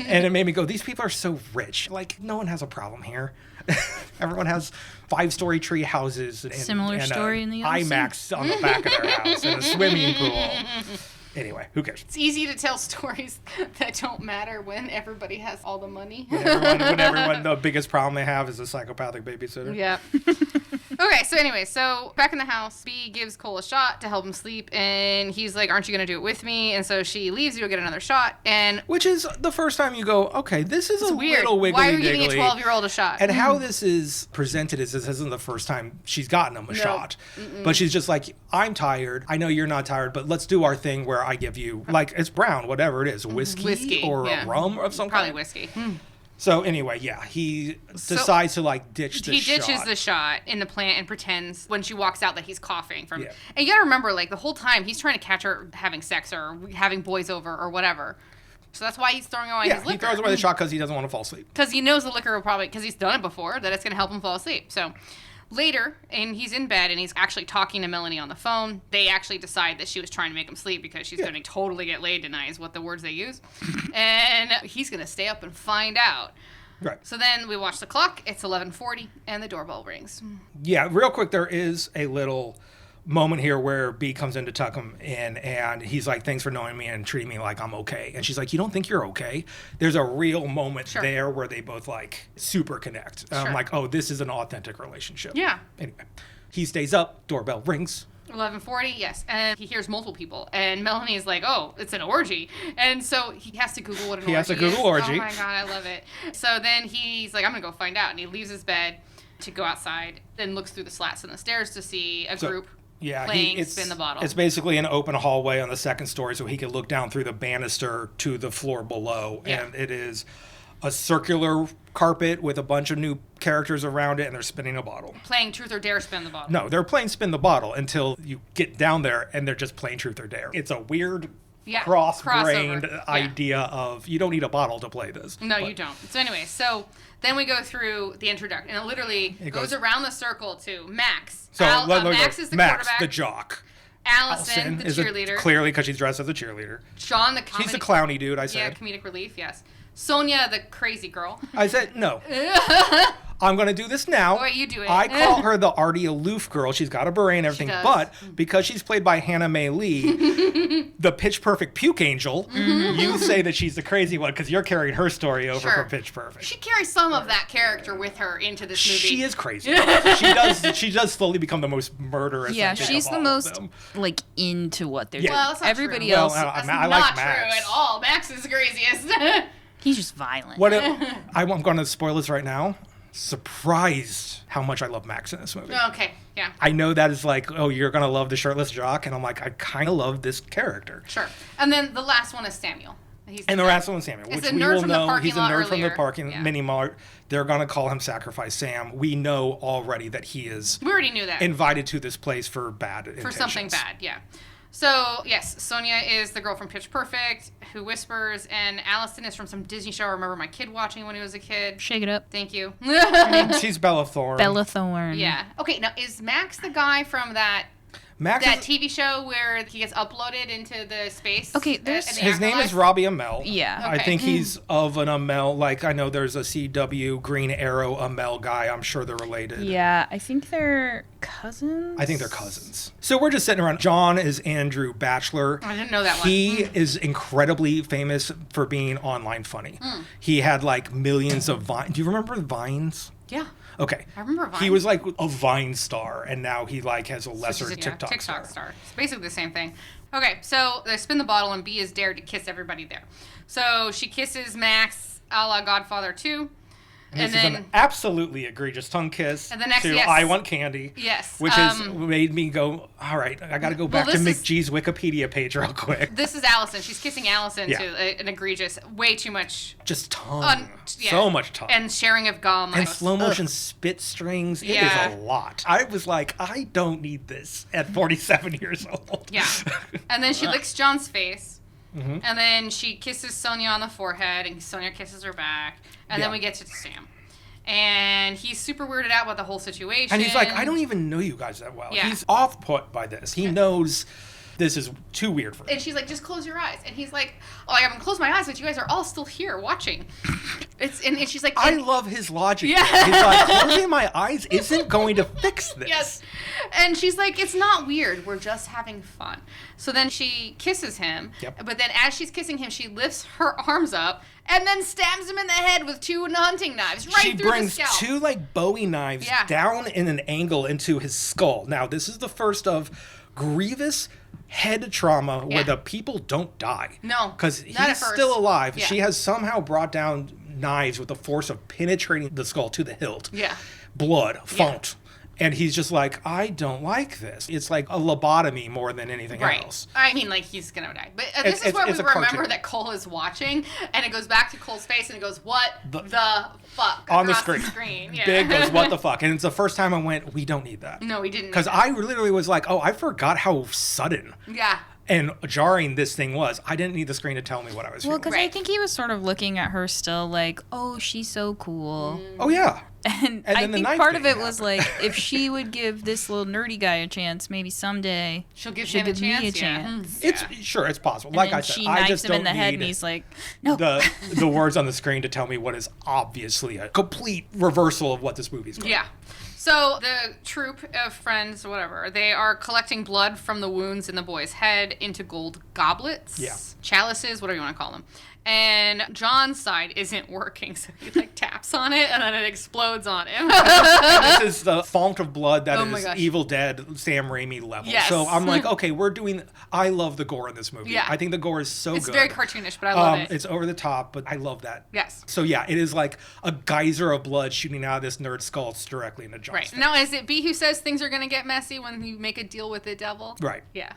And it made me go, these people are so rich. Like, no one has a problem here. Everyone has 5-story tree houses and similar story in the IMAX on the back of their house and a swimming pool. Anyway, who cares? It's easy to tell stories that don't matter when everybody has all the money. When everyone the biggest problem they have is a psychopathic babysitter. Yeah. Okay, so anyway, back in the house, B gives Cole a shot to help him sleep, and he's like, aren't you going to do it with me? And so she leaves you to get another shot, and... Which is the first time you go, okay, this is weird. Little wiggly Why are you giving a 12-year-old a shot? And how this is presented is this isn't the first time she's gotten him a shot. But she's just like, I'm tired. I know you're not tired, but let's do our thing where I give you, like, it's brown, whatever it is, whiskey or a rum of some kind. Probably whiskey. So anyway, he decides to like ditch the shot. He ditches the shot in the plant and pretends when she walks out that he's coughing from. Yeah. And you gotta remember, like the whole time he's trying to catch her having sex or having boys over or whatever. So that's why he's throwing away his liquor. He throws away the shot because he doesn't want to fall asleep. Because he knows the liquor will probably, because he's done it before, that it's gonna help him fall asleep. So later, and he's in bed and he's actually talking to Melanie on the phone. They actually decide that she was trying to make him sleep because she's going to totally get laid tonight is what the words they use. And he's going to stay up and find out. Right. So then we watch the clock. It's 11:40 and the doorbell rings. Yeah, real quick, there is a little moment here where B comes in to tuck him in and he's like, thanks for knowing me and treating me like I'm okay. And she's like, you don't think you're okay? There's a real moment there where they both like super connect. I'm like, oh, this is an authentic relationship. Yeah. Anyway, he stays up, doorbell rings. 11:40, yes. And he hears multiple people. And Melanie is like, oh, it's an orgy. And so he has to Google what an orgy is. He has to Google orgy. Oh my God, I love it. So then he's like, I'm going to go find out. And he leaves his bed to go outside, then looks through the slats in the stairs to see a group playing Spin the Bottle. It's basically an open hallway on the second story so he can look down through the banister to the floor below. Yeah. And it is a circular carpet with a bunch of new characters around it, and they're spinning a bottle. Playing Truth or Dare Spin the Bottle. No, they're playing Spin the Bottle until you get down there, and they're just playing Truth or Dare. It's a weird cross-grained idea of you don't need a bottle to play this. No, you don't. So anyway, then we go through the introduction, and it literally goes around the circle to Max. So Max is the Max, quarterback. the jock. Allison, the cheerleader. Clearly, because she's dressed as a cheerleader. Sean, the comedy. He's the clowny dude, I said. Yeah, comedic relief, yes. Sonia, the crazy girl. I said, no. I'm going to do this now. Wait, you do it. I call her the arty aloof girl. She's got a beret and everything. But because she's played by Hannah Mae Lee, the Pitch Perfect puke angel, you say that she's the crazy one because you're carrying her story over for Pitch Perfect. She carries some of that character with her into this movie. She is crazy. She does slowly become the most murderous. Yeah, she's the most like into what they're doing. Well, everybody true. else. That's I not like true Max. at all. Max is the craziest. He's just violent. I'm going to spoil this right now. surprised how much I love Max in this movie. Okay, yeah. I know that is like, oh, you're going to love the shirtless jock. And I'm like, I kind of love this character. Sure. And then the last one is Samuel. And the last one is Samuel, it's which a we nerd will from the know. parking He's a lot nerd from the earlier. parking mini mart. They're going to call him Sacrifice Sam. We know already that he is we already knew that. invited to this place for bad intentions. For something bad, yeah. So, yes, Sonia is the girl from Pitch Perfect who whispers, and Allison is from some Disney show I remember my kid watching when he was a kid. Shake it up. Thank you. She's Bella Thorne. Bella Thorne. Yeah. Okay, now, is Max the guy from that TV show where he gets uploaded into the space? Okay, his name is Robbie Amell. Yeah. Okay. I think he's of an Amell. Like, I know there's a CW Green Arrow Amell guy. I'm sure they're related. Yeah, I think they're cousins. I think they're cousins. So we're just sitting around. John is Andrew Batchelor. I didn't know that one. He is incredibly famous for being online funny. He had like millions of Vines. Do you remember the Vines? Yeah. Okay. I remember Vine. He was like a Vine star, and now he like has a lesser TikTok star. It's basically the same thing. Okay, so they spin the bottle, and B is dared to kiss everybody there. So she kisses Max a la Godfather 2. And then, is an absolutely egregious tongue kiss and the next, to I Want Candy. Yes. Which has made me go, all right, I got to go back to McGee's Wikipedia page real quick. This is Allison. She's kissing Allison to an egregious, way too much. Just tongue. So much tongue. And sharing of gum. And slow motion spit strings. It is a lot. I was like, I don't need this at 47 years old. Yeah. And then she licks John's face. Mm-hmm. And then she kisses Sonia on the forehead, and Sonia kisses her back. And then we get to Sam. And he's super weirded out about the whole situation. And he's like, I don't even know you guys that well. Yeah. He's off-put by this. He knows this is too weird for him. And she's like, just close your eyes. And he's like, oh, I haven't closed my eyes, but you guys are all still here watching. And she's like... I love his logic. Yeah. He's like, closing my eyes isn't going to fix this. Yes. And she's like, it's not weird. We're just having fun. So then she kisses him. Yep. But then as she's kissing him, she lifts her arms up and then stabs him in the head with 2 hunting knives right through the scalp. She brings 2 like Bowie knives down in an angle into his skull. Now, this is the first of grievous head trauma where the people don't die. No, because he's still alive. Yeah. She has somehow brought down knives with the force of penetrating the skull to the hilt. Yeah. Blood, font. And he's just like, I don't like this. It's like a lobotomy more than anything else. I mean, like, he's going to die. But this is where we remember that Cole is watching, and it goes back to Cole's face, and it goes, what the fuck? On the screen. Yeah. Big goes, what the fuck? And it's the first time I went, we don't need that. No, we didn't. Because I literally was like, oh, I forgot how sudden. Yeah. And jarring this thing was. I didn't need the screen to tell me what I was feeling. Well, because I think he was sort of looking at her still like, oh, she's so cool. Oh, yeah. And I think part of it was like, if she would give this little nerdy guy a chance, maybe someday she'll give me a chance. It's sure, it's possible. And like then I said, she I knifes just him in don't the head, need and he's like, no. the words on the screen to tell me what is obviously a complete reversal of what this movie's going. Yeah. So the troop of friends, whatever, they are collecting blood from the wounds in the boy's head into gold goblets, chalices, whatever you want to call them. And John's side isn't working, so he like taps on it, and then it explodes on him. And this is the font of blood that is gosh. Evil Dead, Sam Raimi level. Yes. So I'm like, okay, I love the gore in this movie. Yeah. I think the gore is so It's good. very cartoonish, but I love it. It's over the top, but I love that. Yes. So yeah, it is like a geyser of blood shooting out of this nerd skull directly into John's face. Now, is it B who says things are going to get messy when you make a deal with the devil? Right. Yeah.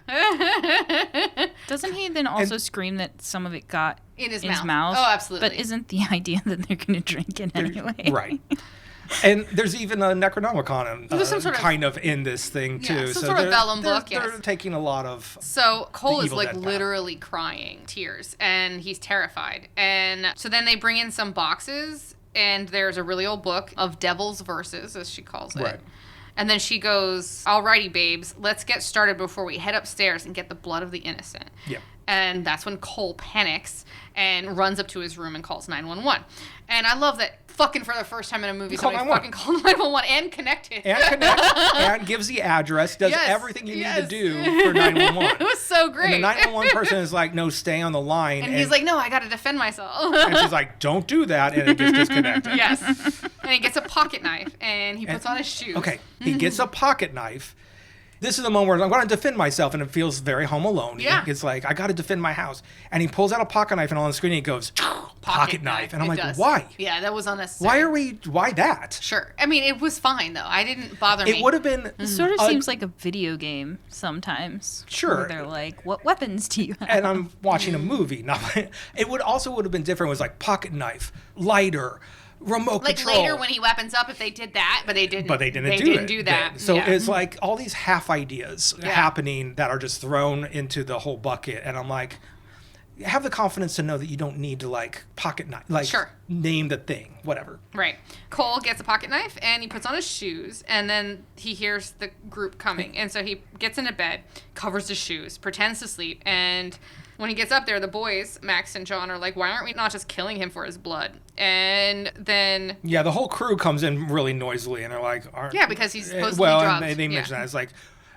Doesn't he then also scream that some of it got in his mouth? Oh, absolutely. But isn't the idea that they're going to drink it anyway? Right. And there's even a Necronomicon kind of in this thing, too. Yeah, some sort of vellum book, They're taking a lot of... So Cole is like literally crying tears, and he's terrified. And so then they bring in some boxes, and there's a really old book of devil's verses, as she calls it. Right. And then she goes, alrighty, babes, let's get started before we head upstairs and get the blood of the innocent. Yeah. And that's when Cole panics and runs up to his room and calls 911. And I love that fucking for the first time in a movie, somebody fucking called 911 and connected. And gives the address, does everything you need to do for 911. It was so great. And the 911 person is like, no, stay on the line. And he's like, no, I got to defend myself. And she's like, don't do that. And it gets disconnected. Yes. And he gets a pocket knife and he puts on his shoes. Okay. He gets a pocket knife. this is the moment where I'm going to defend myself, and it feels very Home Alone. Yeah. It's like, I got to defend my house. And he pulls out a pocket knife, and on the screen he goes, pocket knife. And I'm like, why? Yeah, that was unnecessary. Why that? Sure. I mean, it was fine, though. I didn't bother me. It would have been... It sort of seems like a video game sometimes. Sure. Where they're like, what weapons do you have? And I'm watching a movie. It would have been different. It was like pocket knife, lighter, remote control. Later when he weapons up, if they did that, but they didn't. But they didn't do that. So it's like all these half ideas happening that are just thrown into the whole bucket. And I'm like, have the confidence to know that you don't need to like pocket knife, like name the thing, whatever. Right. Cole gets a pocket knife and he puts on his shoes, and then he hears the group coming. And so he gets into bed, covers his shoes, pretends to sleep, and when he gets up there, the boys, Max and John, are like, why aren't we not just killing him for his blood? And then... Yeah, the whole crew comes in really noisily, and they're like... Yeah, because he's supposed to be drugged. And they mention that. It's like...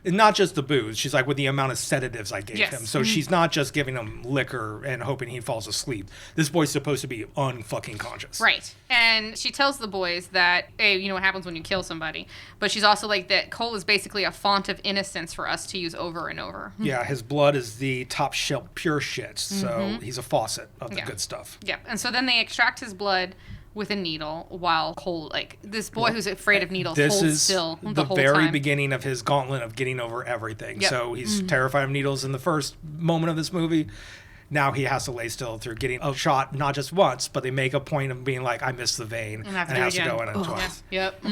Not just the booze. She's like, with the amount of sedatives I gave him. So she's not just giving him liquor and hoping he falls asleep. This boy's supposed to be unfucking conscious. Right. And she tells the boys that, hey, you know what happens when you kill somebody. But she's also like that Cole is basically a font of innocence for us to use over and over. Yeah, his blood is the top shelf pure shit. So he's a faucet of the good stuff. Yep. And so then they extract his blood with a needle while Cole, like, this boy who's afraid of needles holds still the whole time. The very beginning of his gauntlet of getting over everything. Yep. So he's terrified of needles in the first moment of this movie. Now he has to lay still through getting a shot, not just once, but they make a point of being like, I missed the vein, and has to go in it twice. Yep.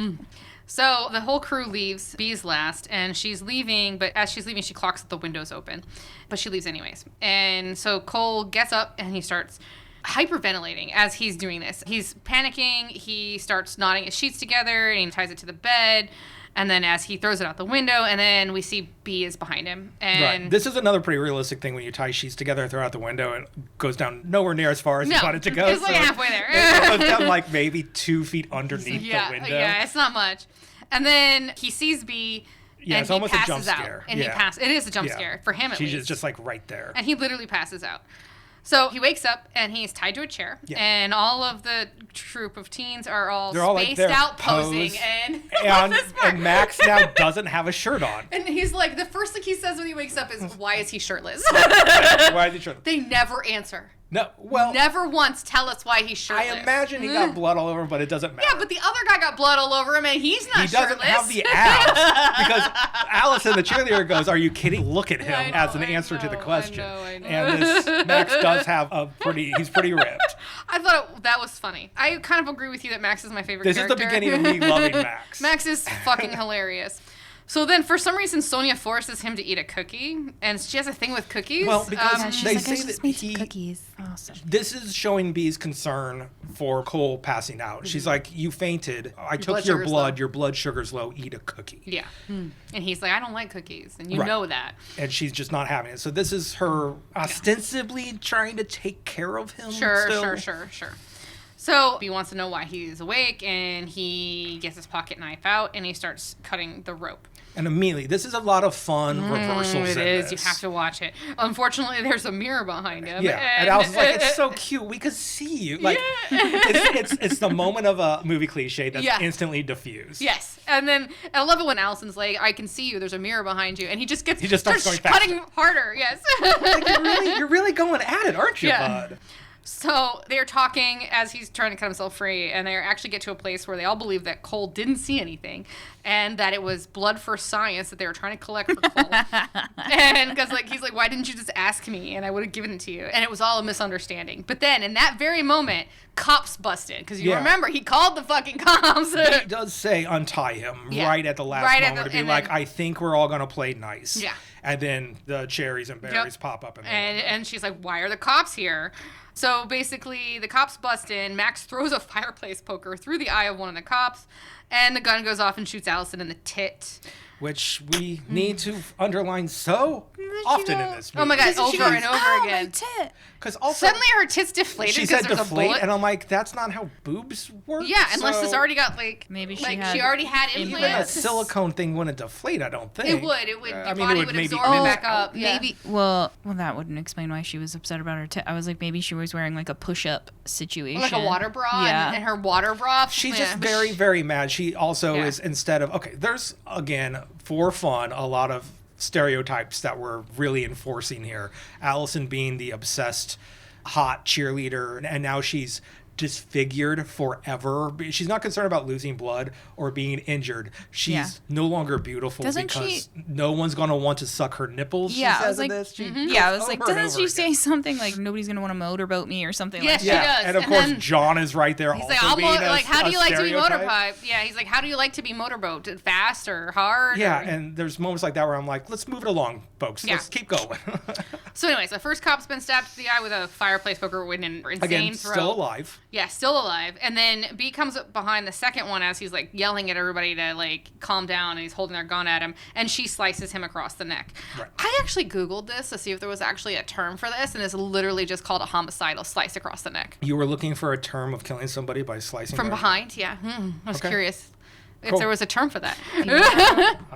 So the whole crew leaves. Bee's last, and she's leaving, but as she's leaving, she clocks that the window's open. But she leaves anyways. And so Cole gets up, and he starts hyperventilating as he's doing this. He's panicking. He starts knotting his sheets together, and he ties it to the bed. And then as he throws it out the window, and then we see B is behind him. And This is another pretty realistic thing when you tie sheets together and throw out the window, and it goes down nowhere near as far as you want it to go. It's like halfway there. It goes down like maybe 2 feet underneath the window. Yeah, it's not much. And then he sees B. Yeah, and it's almost a jump out, scare. And he passes. It is a jump scare for him at least. She's just like right there. And he literally passes out. So he wakes up and he's tied to a chair, and all of the troop of teens are all spaced out posing. And Max now doesn't have a shirt on. And he's like, the first thing he says when he wakes up is, why is he shirtless? Why is he shirtless? They never answer. No, well, never once tell us why he's shirtless. I imagine he got blood all over him, but it doesn't matter. Yeah, but the other guy got blood all over him, and he's not shirtless. He doesn't have the abs, because Allison, the cheerleader, goes, "Are you kidding?" Look at him as an answer to the question. I know. And this Max does have he's pretty ripped. I thought that was funny. I kind of agree with you that Max is my favorite character. This is the beginning of me loving Max. Max is fucking hilarious. So then, for some reason, Sonia forces him to eat a cookie, and she has a thing with cookies. Well, because they say that cookies. Awesome. This is showing B's concern for Cole passing out. She's like, "You fainted. I took your blood. Your blood sugar's low. Eat a cookie." Yeah. And he's like, "I don't like cookies," and you know that. And she's just not having it. So this is her ostensibly trying to take care of him. Sure. So he wants to know why he's awake, and he gets his pocket knife out, and he starts cutting the rope. And immediately, this is a lot of fun reversals. It is. You have to watch it. Unfortunately, there's a mirror behind him. Yeah, and Allison's like, "It's so cute. We could see you." Like, it's the moment of a movie cliche that's instantly diffused. Yes, and then I love it when Allison's like, "I can see you. There's a mirror behind you," and he just starts going cutting harder. Yes. Like, you're really going at it, aren't you, bud? So they're talking as he's trying to cut himself free, and they actually get to a place where they all believe that Cole didn't see anything, and that it was blood for science that they were trying to collect for Cole. And because he's like, "Why didn't you just ask me, and I would have given it to you?" And it was all a misunderstanding. But then in that very moment, cops busted, because you remember he called the fucking cops. He does say untie him right at the last moment to be like, "I think we're all gonna play nice." Yeah. And then the cherries and berries pop up, and she's like, "Why are the cops here?" So basically, the cops bust in. Max throws a fireplace poker through the eye of one of the cops, and the gun goes off and shoots Allison in the tit. Which we need to underline so often in this movie. Oh my God, over and over again. Because also suddenly her tits deflated. She said there's deflate, a bullet. and I'm like, that's not how boobs work. Yeah, unless it's already got maybe she already had implants. Even a silicone thing wouldn't deflate. I don't think it would. Your body would absorb it back up. Maybe. Well, that wouldn't explain why she was upset about her tit. I was like, maybe she was wearing like a push-up situation, like a water bra. And her water bra. She's just very, very mad. She also is, instead of there's again for fun, a lot of stereotypes that we're really enforcing here. Allison being the obsessed, hot cheerleader, and now she's disfigured forever. She's not concerned about losing blood or being injured. She's no longer beautiful because no one's going to want to suck her nipples. Yeah, I was like, doesn't she say something like nobody's going to want to motorboat me or something like that? Yes, she does. And of course, John is right there. He's like, how do you like to be motorboat? Yeah, he's like, how do you like to be motorboat? Fast or hard? Yeah, and there's moments like that where I'm like, let's move it along, folks. Let's keep going. So anyways, the first cop's been stabbed to the eye with a fireplace poker with an insane throw. Still alive. Yeah, still alive. And then B comes up behind the second one as he's like yelling at everybody to like calm down, and he's holding their gun at him, and she slices him across the neck. Right. I actually Googled this to see if there was actually a term for this, and it's literally just called a homicidal slice across the neck. You were looking for a term of killing somebody by slicing from behind? Yeah. I was curious if there was a term for that.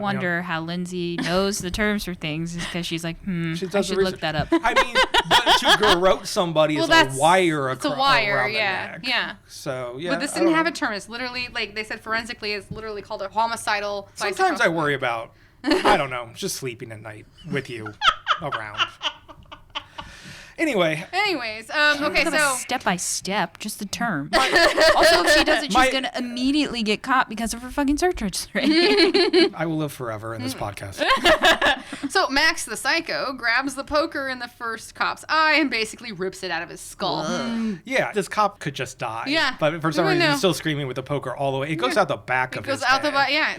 Wonder how Lindsay knows the terms for things is because she's like, I should look that up. I mean, but to garrote somebody is a wire it's a wire, around the neck. Yeah. So, yeah. But this didn't have a term. It's literally, like they said forensically, it's literally called a homicidal. Sometimes I worry about, I don't know, just sleeping at night with you around. Anyways, okay, so step by step, just the term. Also, if she does it, she's gonna immediately get caught because of her fucking search history. I will live forever in this podcast. So Max, the psycho, grabs the poker in the first cop's eye and basically rips it out of his skull. Yeah, this cop could just die. Yeah, but for some reason, he's still screaming with the poker all the way. It goes out the back of his head.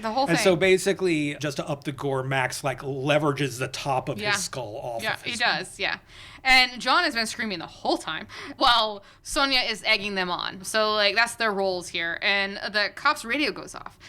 The whole thing. And so basically, just to up the gore, Max like leverages the top of his skull off. Yeah, of his he does. Yeah. And John has been screaming the whole time while Sonia is egging them on. So, like, that's their roles here. And the cop's radio goes off,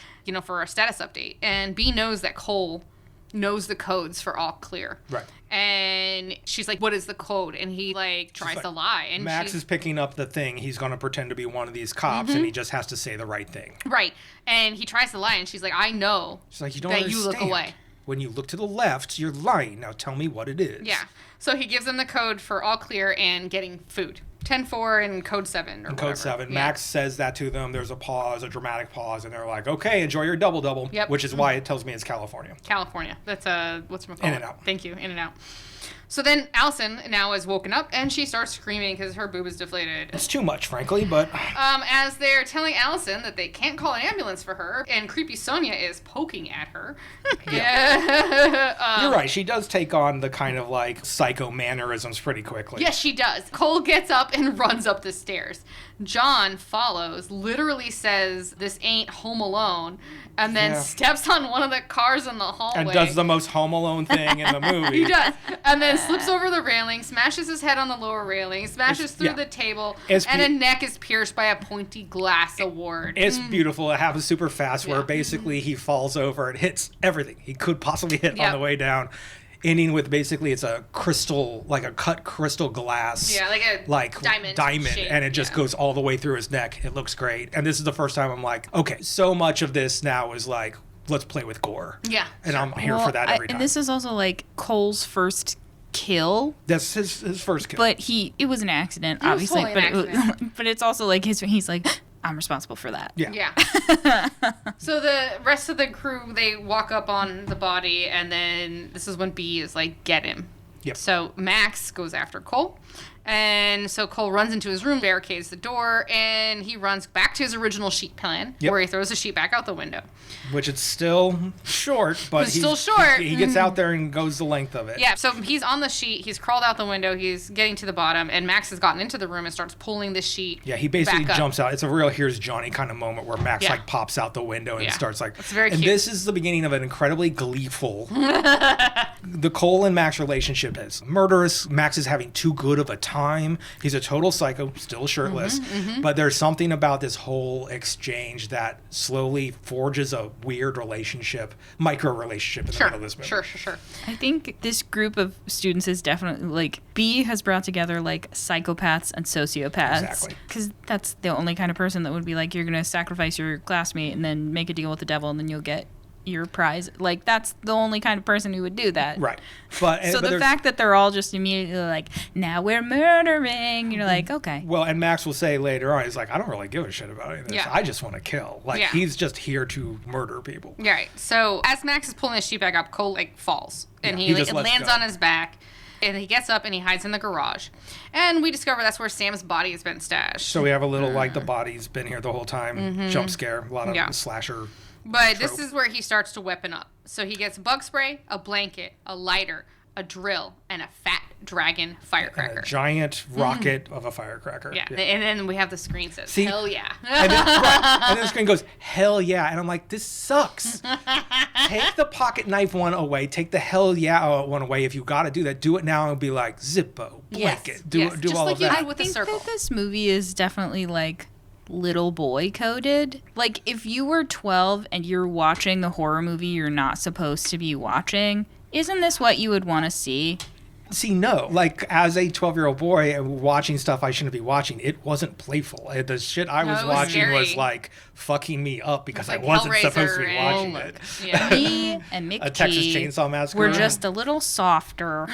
for a status update. And B knows that Cole knows the codes for all clear. Right. And she's like, what is the code? And he, tries to lie. And Max is picking up the thing. He's going to pretend to be one of these cops, and he just has to say the right thing. Right. And he tries to lie, and she's like, I know she's like, you don't understand. You look away. When you look to the left, you're lying. Now tell me what it is. Yeah. So he gives them the code for all clear and getting food. 10-4 and code 7 or Code 7. Yeah. Max says that to them. There's a pause, a dramatic pause, and they're like, okay, enjoy your double-double. Yep. Which is why it tells me it's California. California. That's whatchamacallit. In-N-Out. Thank you. In-N-Out. So then Allison now is woken up, and she starts screaming because her boob is deflated. It's too much, frankly, but... As they're telling Allison that they can't call an ambulance for her, and creepy Sonia is poking at her. You're right. She does take on the kind of, psycho mannerisms pretty quickly. Yes, she does. Cole gets up and runs up the stairs. John follows, literally says, this ain't Home Alone, and then steps on one of the cars in the hallway. And does the most Home Alone thing in the movie. He does. And then slips over the railing, smashes his head on the lower railing, smashes through the table, and a neck is pierced by a pointy glass award. It's beautiful. It happens super fast where basically he falls over and hits everything he could possibly hit on the way down. Ending with basically it's a crystal, like a cut crystal glass. Yeah, like a diamond shape, and it just goes all the way through his neck. It looks great. And this is the first time I'm like, okay, so much of this now is like, let's play with gore. Yeah. And I'm here for that every time. And this is also Cole's first kill. That's his first kill. But it was an accident, obviously. But it's also he's like, I'm responsible for that. Yeah. So the rest of the crew, they walk up on the body, and then this is when B is like, get him. Yep. So Max goes after Cole. And so Cole runs into his room, barricades the door, and he runs back to his original sheet plan, where he throws the sheet back out the window. Which it's still short, but it's still short. He gets out there and goes the length of it. Yeah, so he's on the sheet, he's crawled out the window, he's getting to the bottom, and Max has gotten into the room and starts pulling the sheet. Yeah, he basically jumps out. It's a real Here's Johnny kind of moment where Max pops out the window and starts It's very cute. And this is the beginning of an incredibly gleeful... The Cole and Max relationship is murderous. Max is having too good of a time. He's a total psycho, still shirtless. But there's something about this whole exchange that slowly forges a weird relationship, micro relationship in the middle of this movie. Sure. I think this group of students is definitely B has brought together psychopaths and sociopaths. Exactly. Because that's the only kind of person that would be you're going to sacrifice your classmate and then make a deal with the devil and then you'll get your prize. Like, that's the only kind of person who would do that. Right. But the fact that they're all just immediately like, now we're murdering, you're like, okay. Well, and Max will say later on, he's like, I don't really give a shit about any of this. Yeah. I just want to kill. Like, he's just here to murder people. Right. So as Max is pulling his sheet back up, Cole like falls, and Yeah, he just like lets lands go. on his back. And he gets up and he hides in the garage. And we discover that's where Sam's body has been stashed. So we have a little, like, the body's been here the whole time. Mm-hmm. Jump scare. A lot of slasher. But trope. this is where he starts to weapon up. So he gets bug spray, a blanket, a lighter, a drill, and a fat dragon firecracker. And a giant rocket of a firecracker. Yeah. And then we have the screen says, See? hell yeah. And then the screen goes, hell yeah. And I'm like, this sucks. Take the pocket knife one away. Take the hell yeah one away. If you got to do that, do it now and be like, Zippo, blanket. Do Just all like of you that. did with the I think circle. that this movie is definitely like little boy coded. Like, if you were 12 and you're watching the horror movie you're not supposed to be watching, isn't this what you would want to see? See, no. Like, as a 12-year-old boy watching stuff I shouldn't be watching, it wasn't playful. The shit I was it was watching scary. was, like, fucking me up because I Like wasn't Hellraiser supposed to be and- watching it. Yeah. Me and Mickey A Texas Chainsaw Massacre. were just a little softer.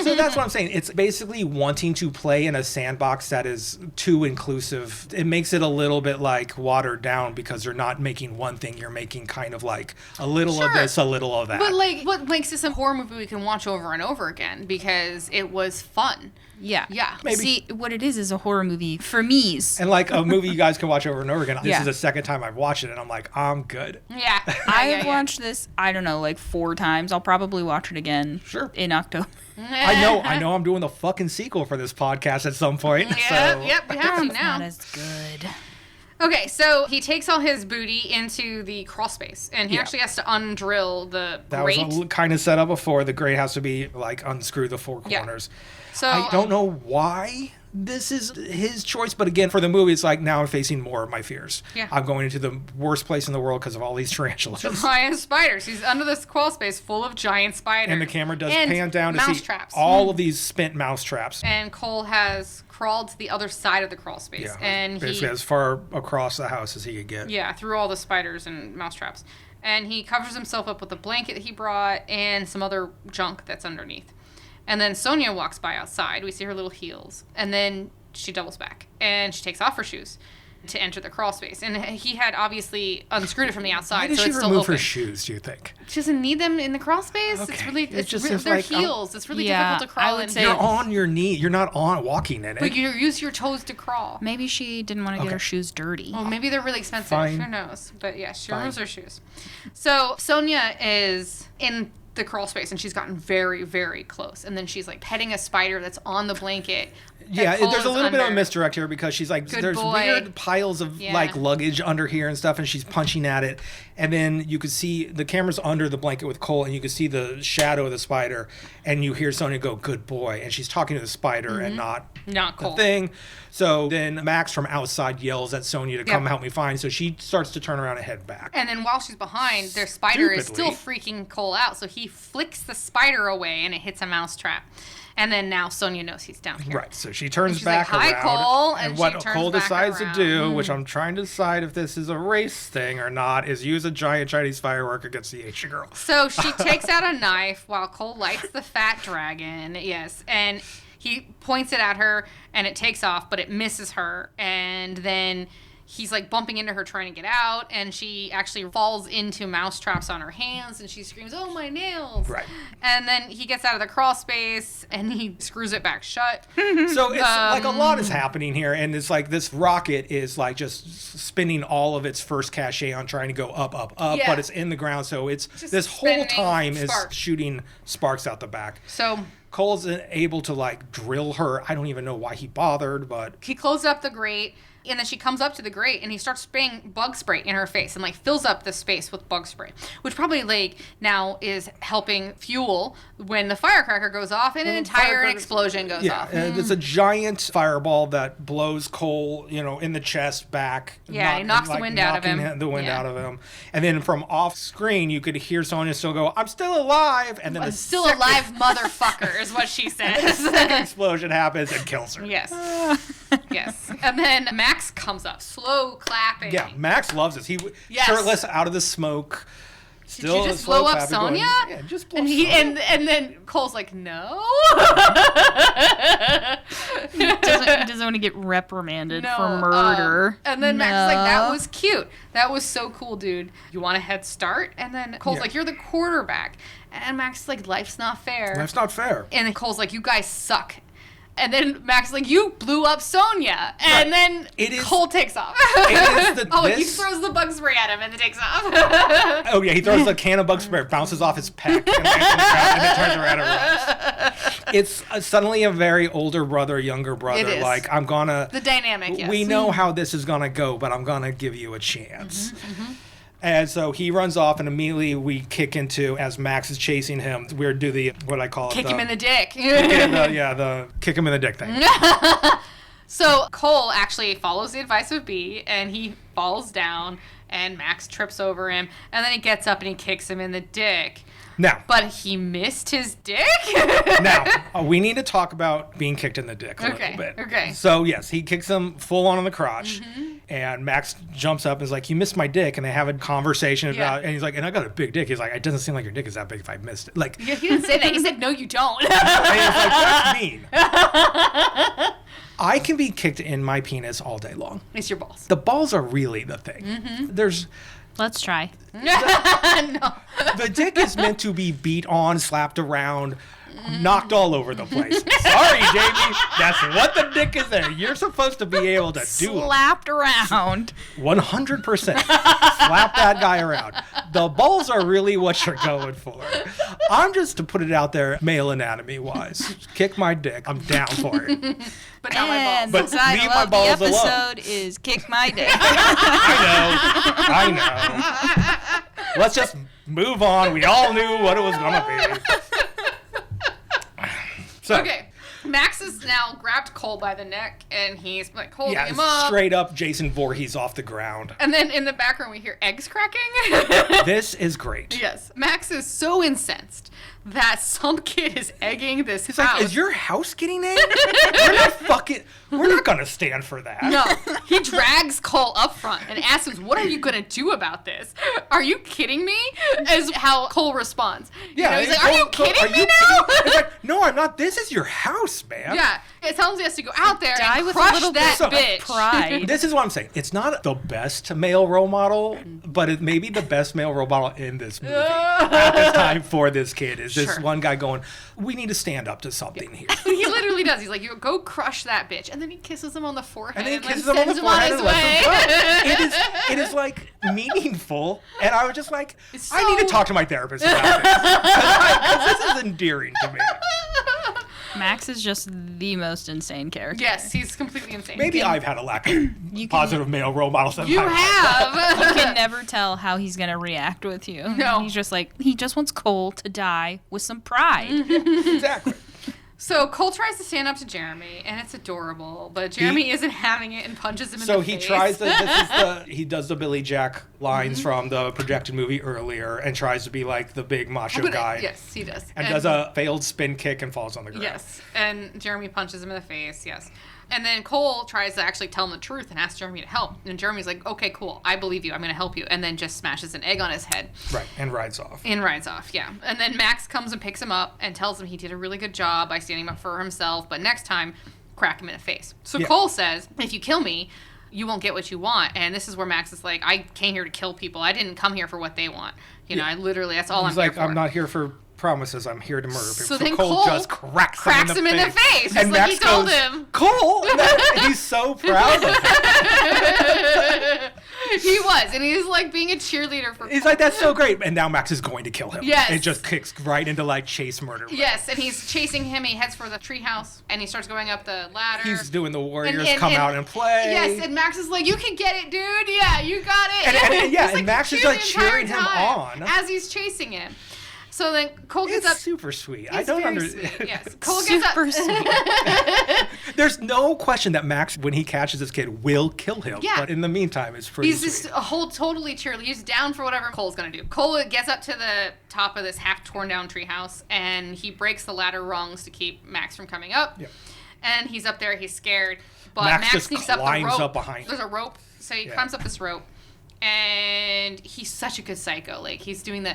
So that's what I'm saying. It's basically wanting to play in a sandbox that is too inclusive. It makes it a little bit, like, watered down because you're not making one thing. You're making kind of, like, a little of this, a little of that. But, like, what makes this a horror movie we can watch over and over again? Because it was fun. Yeah. Yeah. Maybe. See, what it is a horror movie for me's. And like a movie you guys can watch over and over again. This Yeah. is the second time I've watched it, and I'm like, I'm good. Yeah. I have watched this, I don't know, like 4 times. I'll probably watch it again in October. I know I'm doing the fucking sequel for this podcast at some point. Yep, So. yep, we have to It's now. not as good. Okay, so he takes all his booty into the crawl space, and he actually has to undrill the That grate. was kind of set up before. The grate has to be like unscrew the 4 corners. So I don't know why this is his choice, but again, for the movie, it's like now I'm facing more of my fears. Yeah. I'm going into the worst place in the world because of all these tarantulas. giant spiders. He's under this crawl space full of giant spiders. And the camera does And pan down to mouse see traps. all of these spent mouse traps. And Cole has crawled to the other side of the crawl space, Yeah, and basically he as far across the house as he could get. through all the spiders and mouse traps. And he covers himself up with a blanket he brought and some other junk that's underneath. And then Sonia walks by outside. We see her little heels. And then she doubles back. And she takes off her shoes to enter the crawl space. And he had obviously unscrewed it from the outside, Why did so she it's still remove open. her shoes, do you think? She doesn't need them in the crawl space. It's Okay. really, It just seems they're like, heels. It's really Yeah, difficult to crawl I would in. say- You're on your knee. You're not on walking in it. But you use your toes to crawl. Maybe she didn't want to get her shoes dirty. Well, maybe they're really expensive. Fine. Who knows? But yeah, she Fine. removes her shoes. So Sonia is in the crawl space, and she's gotten very, very close. And then she's like petting a spider that's on the blanket. Yeah, that Cole there's a is little bit of a under. misdirect here because she's like, Good there's boy. weird piles of Yeah. like luggage under here and stuff, and she's punching at it. And then you could see the camera's under the blanket with Cole, and you could see the shadow of the spider, and you hear Sonia go, "Good boy," and she's talking to the spider and not Not the Cole. thing. So then Max from outside yells at Sonia to come Yep. help me find. So she starts to turn around and head back. And then while she's behind, their spider is still Stupidly. freaking Cole out. So he flicks the spider away, and it hits a mouse trap. And then now Sonia knows he's down here. Right, so she turns she's back like, "Hi, around, Cole," and and what she turns Cole back decides around. to do, which I'm trying to decide if this is a race thing or not, is use a giant Chinese firework against the Asian girl. So she takes out a knife while Cole lights the fat dragon. Yes. And he points it at her and it takes off, but it misses her. And then he's like bumping into her trying to get out. And she actually falls into mouse traps on her hands and she screams, "Oh, my nails." Right. And then he gets out of the crawl space and he screws it back shut. So it's like a lot is happening here, and it's like this rocket is like just spinning all of its first cachet on trying to go up, Yeah. but it's in the ground, so it's Just this whole spinning time sparks. is shooting sparks out the back. So Cole's able to like drill her. I don't even know why he bothered, but he closes up the grate, and then she comes up to the grate and he starts spraying bug spray in her face and like fills up the space with bug spray, which probably like now is helping fuel when the firecracker goes off and an entire firecracker- explosion goes yeah, off. it's a giant fireball that blows Cole, in the chest back. Yeah, he knocks the wind out of knocking him. The wind Yeah. out of him, and then from off screen you could hear Sonia still go, "I'm still alive," and then I'm the still second- alive, motherfucker, is what she says. second explosion happens and kills her. Yes. Yes. And then Max comes up, slow clapping. Yeah, Max loves this. He Yes. shirtless out of the smoke. Still did you just blow up Sonia? Yeah, just blow and Sonia. And then Cole's like, no. He doesn't want to get reprimanded for murder. And then Max is like, that was cute. That was so cool, dude. You want a head start? And then Cole's like, you're the quarterback. And Max is like, life's not fair. Life's not fair. And then Cole's like, you guys suck. And then Max is like, you blew up Sonia. And then Cole takes off. He throws the bug spray at him and then takes off. Oh, yeah, he throws the can of bug spray, bounces off his pec, and then turns around and runs. It's suddenly a very older brother, younger brother. It is. Like, I'm gonna... The dynamic, yes. We know how this is gonna go, but I'm gonna give you a chance. And so he runs off, and immediately we kick into, as Max is chasing him, we do the, what I call it? Kick him in the dick. The kick him in the dick thing. So Cole actually follows the advice of B, and he falls down, and Max trips over him, and then he gets up and he kicks him in the dick. Now, but he missed his dick? Now, we need to talk about being kicked in the dick a little bit. Okay. So, yes, he kicks him full on the crotch, and Max jumps up and is like, you missed my dick, and they have a conversation about, and he's like, and I got a big dick. He's like, it doesn't seem like your dick is that big if I missed it. Like, he didn't say that. He said, no, you don't. And he's like, that's mean. I can be kicked in my penis all day long. It's your balls. The balls are really the thing. Let's try. No. The dick is meant to be beat on, slapped around, knocked all over the place. Sorry, Jamie. That's what the dick is there. You're supposed to be able to do it. Slapped around. 100%. Slap that guy around. The balls are really what you're going for. I'm just, to put it out there, male anatomy-wise. Kick my dick. I'm down for it. But not my balls. But leave my balls alone. The episode is Kick My Dick. I know. Let's just move on. We all knew what it was going to be. So, okay. Max has now grabbed Cole by the neck, and he's like holding him up. Straight up Jason Voorhees off the ground. And then in the background we hear eggs cracking. This is great. Yes. Max is so incensed that some kid is egging this house. Like, is your house getting egged? We're not gonna stand for that. No. He drags Cole up front and asks him, what are you gonna do about this? Are you kidding me? Is how Cole responds. Yeah. He's like, are you kidding me now? He's like, no, I'm not. This is your house, man. Yeah. It tells him he has to go out there and with crush a little that bit bitch. of pride. This is what I'm saying. It's not the best male role model, but it may be the best male role model in this movie at this time for this kid. Is this one guy going, we need to stand up to something here. He literally does. He's like, you go crush that bitch. And then he kisses him on the forehead. And then he kisses him him on the forehead his and lets him way. go. It is like meaningful. And I was just like, It's I need to so- talk to my therapist about this. 'Cause this is endearing to me. Max is just the most insane character. Yes, he's completely insane. Maybe I've had a lack of positive male role models. You have. You can never tell how he's going to react with you. No. He's just like, he just wants Cole to die with some pride. Exactly. So Cole tries to stand up to Jeremy, and it's adorable, but Jeremy isn't having it and punches him in the face. So he tries he does the Billy Jack lines from the projected movie earlier and tries to be like the big macho guy. Yes, he does. And does a failed spin kick and falls on the ground. Yes, and Jeremy punches him in the face, yes. And then Cole tries to actually tell him the truth and asks Jeremy to help. And Jeremy's like, okay, cool, I believe you, I'm going to help you. And then just smashes an egg on his head. Right, and rides off. Yeah. And then Max comes and picks him up and tells him he did a really good job by standing up for himself, but next time, crack him in the face. So Cole says, if you kill me, you won't get what you want. And this is where Max is like, I came here to kill people. I didn't come here for what they want. You know, I literally, that's all He's I'm here like, for. I'm not here for promises, I'm here to murder people. So then Cole just cracks him in the face. Just And like Max he told goes, him. Cole! He's so proud of him. He was, and he's like being a cheerleader for He's like, that's so great. And now Max is going to kill him. Yes. It just kicks right into like chase murder. Yes, and he's chasing him. He heads for the treehouse, and he starts going up the ladder. He's doing the Warriors come out and play. Yes, and Max is like, you can get it, dude. Yeah, you got it. And Max is like cheering him on. As he's chasing him. So then Cole gets It's up. super sweet. It's I don't very understand. sweet, yes. Cole gets up. Super sweet. There's no question that Max, when he catches this kid, will kill him. Yeah. But in the meantime, it's pretty He's sweet. just a whole totally cheerleader. He's down for whatever Cole's gonna do. Cole gets up to the top of this half torn down treehouse, and he breaks the ladder rungs to keep Max from coming up. Yep. And he's up there. He's scared, but Max Max just sneaks up the climbs rope. up behind him. There's a rope, so he climbs up this rope. And he's such a good psycho. Like, he's doing the...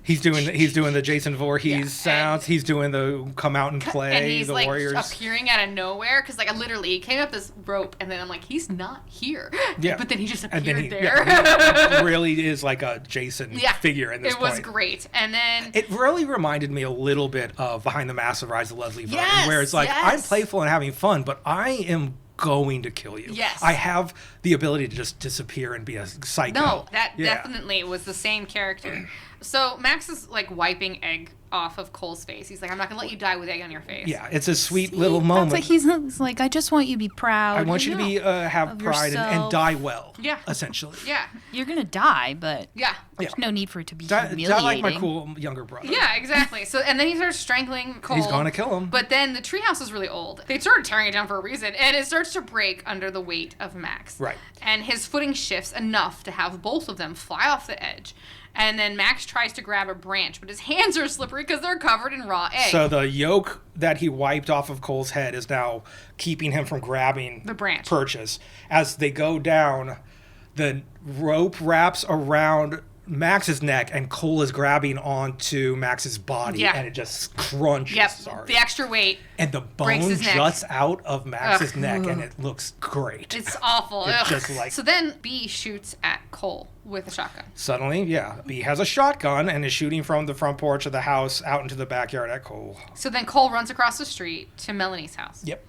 He's doing the Jason Voorhees sounds. He's doing the come out and play. And he's the like Warriors appearing out of nowhere because like literally he came up this rope and then I'm like, he's not here. Yeah. But then he just appeared there. Yeah, he really is like a Jason figure in this point. It was great. And then it really reminded me a little bit of Behind the Mask: The Rise of Leslie Vernon, where it's like I'm playful and having fun, but I am going to kill you. Yes. I have the ability to just disappear and be a psycho. No, that definitely was the same character. So Max is like wiping egg off of Cole's face. He's like, I'm not going to let you die with egg on your face. Yeah, it's a sweet little moment. That's like, he's like, I just want you to be proud. I want you to be have pride and die well. Yeah. Essentially. Yeah. You're going to die, but there's no need for it to be humiliating. Die like my cool younger brother. Yeah, exactly. So, and then he starts strangling Cole. He's going to kill him. But then the treehouse is really old. They started tearing it down for a reason, and it starts to break under the weight of Max. Right. And his footing shifts enough to have both of them fly off the edge. And then Max tries to grab a branch, but his hands are slippery because they're covered in raw egg. So the yolk that he wiped off of Cole's head is now keeping him from grabbing the branch. Purchase. As they go down, the rope wraps around Max's neck, and Cole is grabbing onto Max's body, and it just crunches. Yep, Sorry. the extra weight. And the bone juts out of Max's neck, and it looks great. It's awful. It's just like... So then B shoots at Cole with a shotgun. Suddenly, B has a shotgun and is shooting from the front porch of the house out into the backyard at Cole. So then Cole runs across the street to Melanie's house. Yep.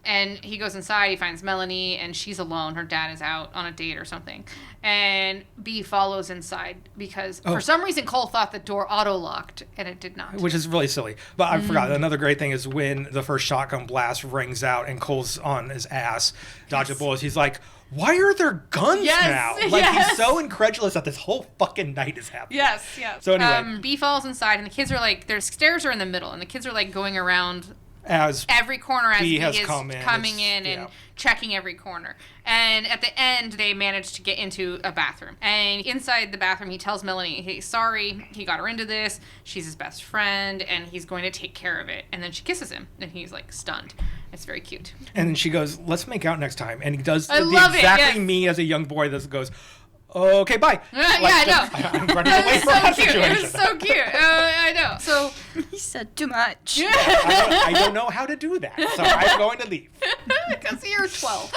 And he goes inside, he finds Melanie, and she's alone. Her dad is out on a date or something. And B follows inside because for some reason Cole thought the door auto-locked, and it did not. Which is really silly. But I forgot, another great thing is when the first shotgun blast rings out and Cole's on his ass, dodging bullets, he's like, why are there guns now? Like, he's so incredulous that this whole fucking night is happening. Yes. So anyway. B falls inside, and the kids are like, their stairs are in the middle, and the kids are like going around... As every corner as B he has is coming in and checking every corner. And at the end, they manage to get into a bathroom. And inside the bathroom, he tells Melanie, hey, sorry, he got her into this. She's his best friend, and he's going to take care of it. And then she kisses him, and he's, like, stunned. It's very cute. And then she goes, let's make out next time. And he does exactly me as a young boy that goes... Okay, bye. I know. I'm running away from that situation. It was so cute. I know. So he said too much. I don't know how to do that, so I'm going to leave. Because you're 12.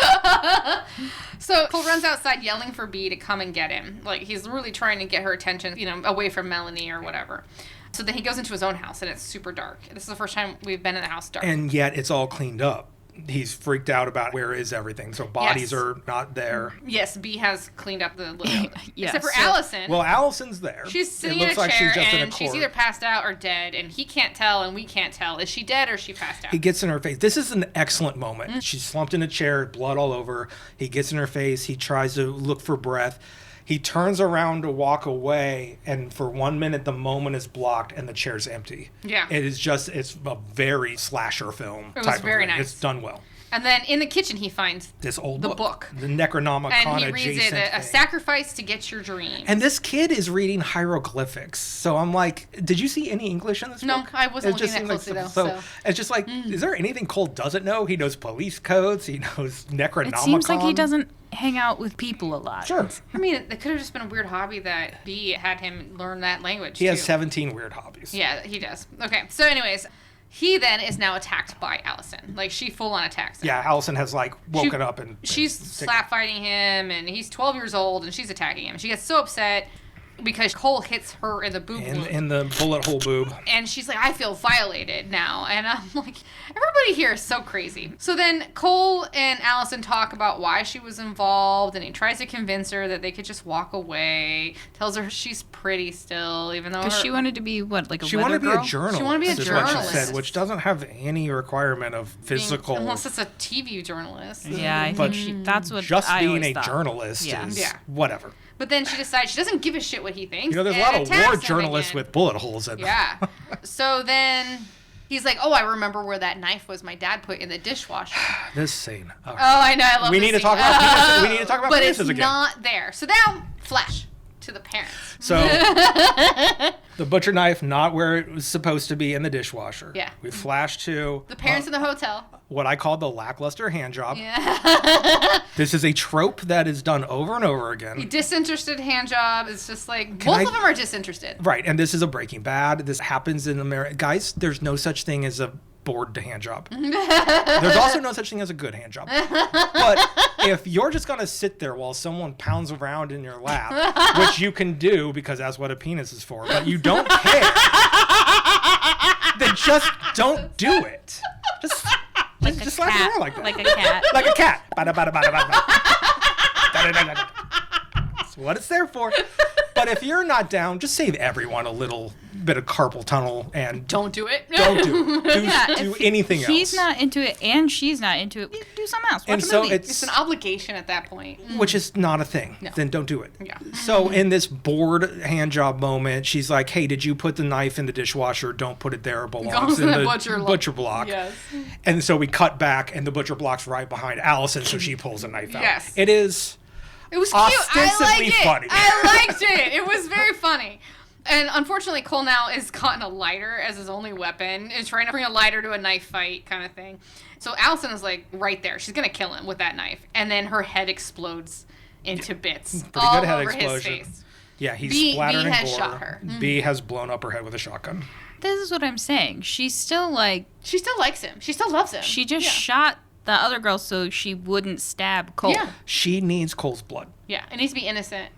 So Cole runs outside yelling for B to come and get him. Like, he's really trying to get her attention, away from Melanie or whatever. So then he goes into his own house, and it's super dark. This is the first time we've been in the house dark. And yet it's all cleaned up. He's freaked out about where is everything. So bodies are not there. Yes, B has cleaned up the little... Except for Allison. Well, Allison's there. She's sitting in a chair, and she's either passed out or dead, and he can't tell, and we can't tell. Is she dead or is she passed out? He gets in her face. This is an excellent moment. She's slumped in a chair, blood all over. He gets in her face. He tries to look for breath. He turns around to walk away, and for 1 minute, the moment is blocked, and the chair's empty. Yeah. It's a very slasher film. It was very nice. It's done well. And then in the kitchen, he finds this old book. The Necronomicon and he reads it, a sacrifice to get your dreams. And this kid is reading hieroglyphics. So I'm like, did you see any English in this book? No, I wasn't looking that closely, though. So it's just like, is there anything Cole doesn't know? He knows police codes. He knows Necronomicon. It seems like he doesn't hang out with people a lot. Sure. I mean, it could have just been a weird hobby that B had him learn that language, He has 17 weird hobbies. Yeah, he does. Okay, so anyways... He then is now attacked by Allison. Like, she full-on attacks him. Yeah, Allison has, woken up and... She's slap-fighting him, and he's 12 years old, and she's attacking him. She gets so upset because Cole hits her in the boob. In the bullet hole boob. And she's like, I feel violated now. And I'm like, everybody here is so crazy. So then Cole and Allison talk about why she was involved, and he tries to convince her that they could just walk away. Tells her she's pretty still, even though... Because she wanted to be, She wanted to be a journalist. She wanted to be a journalist. What she said, which doesn't have any requirement of physical... Unless it's a TV journalist. Yeah, I think that's what just I being a thought. Journalist is whatever. But then she decides she doesn't give a shit what he thinks. There's a lot of war journalists with bullet holes in them. Yeah. So then he's like, I remember where that knife was my dad put in the dishwasher. This scene. Right. Oh, I know. I love we this need scene. We need to talk about but penises it's again. not there. So now, Flash. to the parents. So the butcher knife, not where it was supposed to be in the dishwasher. Yeah. We flash to The parents in the hotel. What I call the lackluster hand job. Yeah. This is a trope that is done over and over again. A disinterested hand job. It's just like, both of them are disinterested. Right, and this is a Breaking Bad. This happens in America. Guys, there's no such thing as a bored hand job. There's also no such thing as a good hand job. But if you're just going to sit there while someone pounds around in your lap, which you can do because that's what a penis is for, but you don't care, then just don't do it. Just slap it around like that. Like a cat. Like a cat. Bada, bada, bada, bada, bada. That's what it's there for. But if you're not down, just save everyone a little bit of carpal tunnel and don't do it. Don't do it. Do anything else. He's not into it and she's not into it. Do something else. Watch a movie. It's an obligation at that point. Which is not a thing. No. Then don't do it. Yeah. So in this bored hand job moment, she's like, hey, did you put the knife in the dishwasher? Don't put it there. It belongs in the butcher block. Yes. And so we cut back and the butcher block's right behind Allison, so she pulls a knife out. Yes. It was cute. I liked it. Funny. I liked it. It was very funny. And unfortunately, Cole now has gotten a lighter as his only weapon and trying to bring a lighter to a knife fight kind of thing. So Allison is like right there. She's going to kill him with that knife. And then her head explodes into bits Pretty all good head over explosion. his face. Yeah, he's splattered B in has gore. shot her. B has blown up her head with a shotgun. This is what I'm saying. She's still like... She still likes him. She still loves him. She just shot the other girl so she wouldn't stab Cole. Yeah. She needs Cole's blood. Yeah, it needs to be innocent.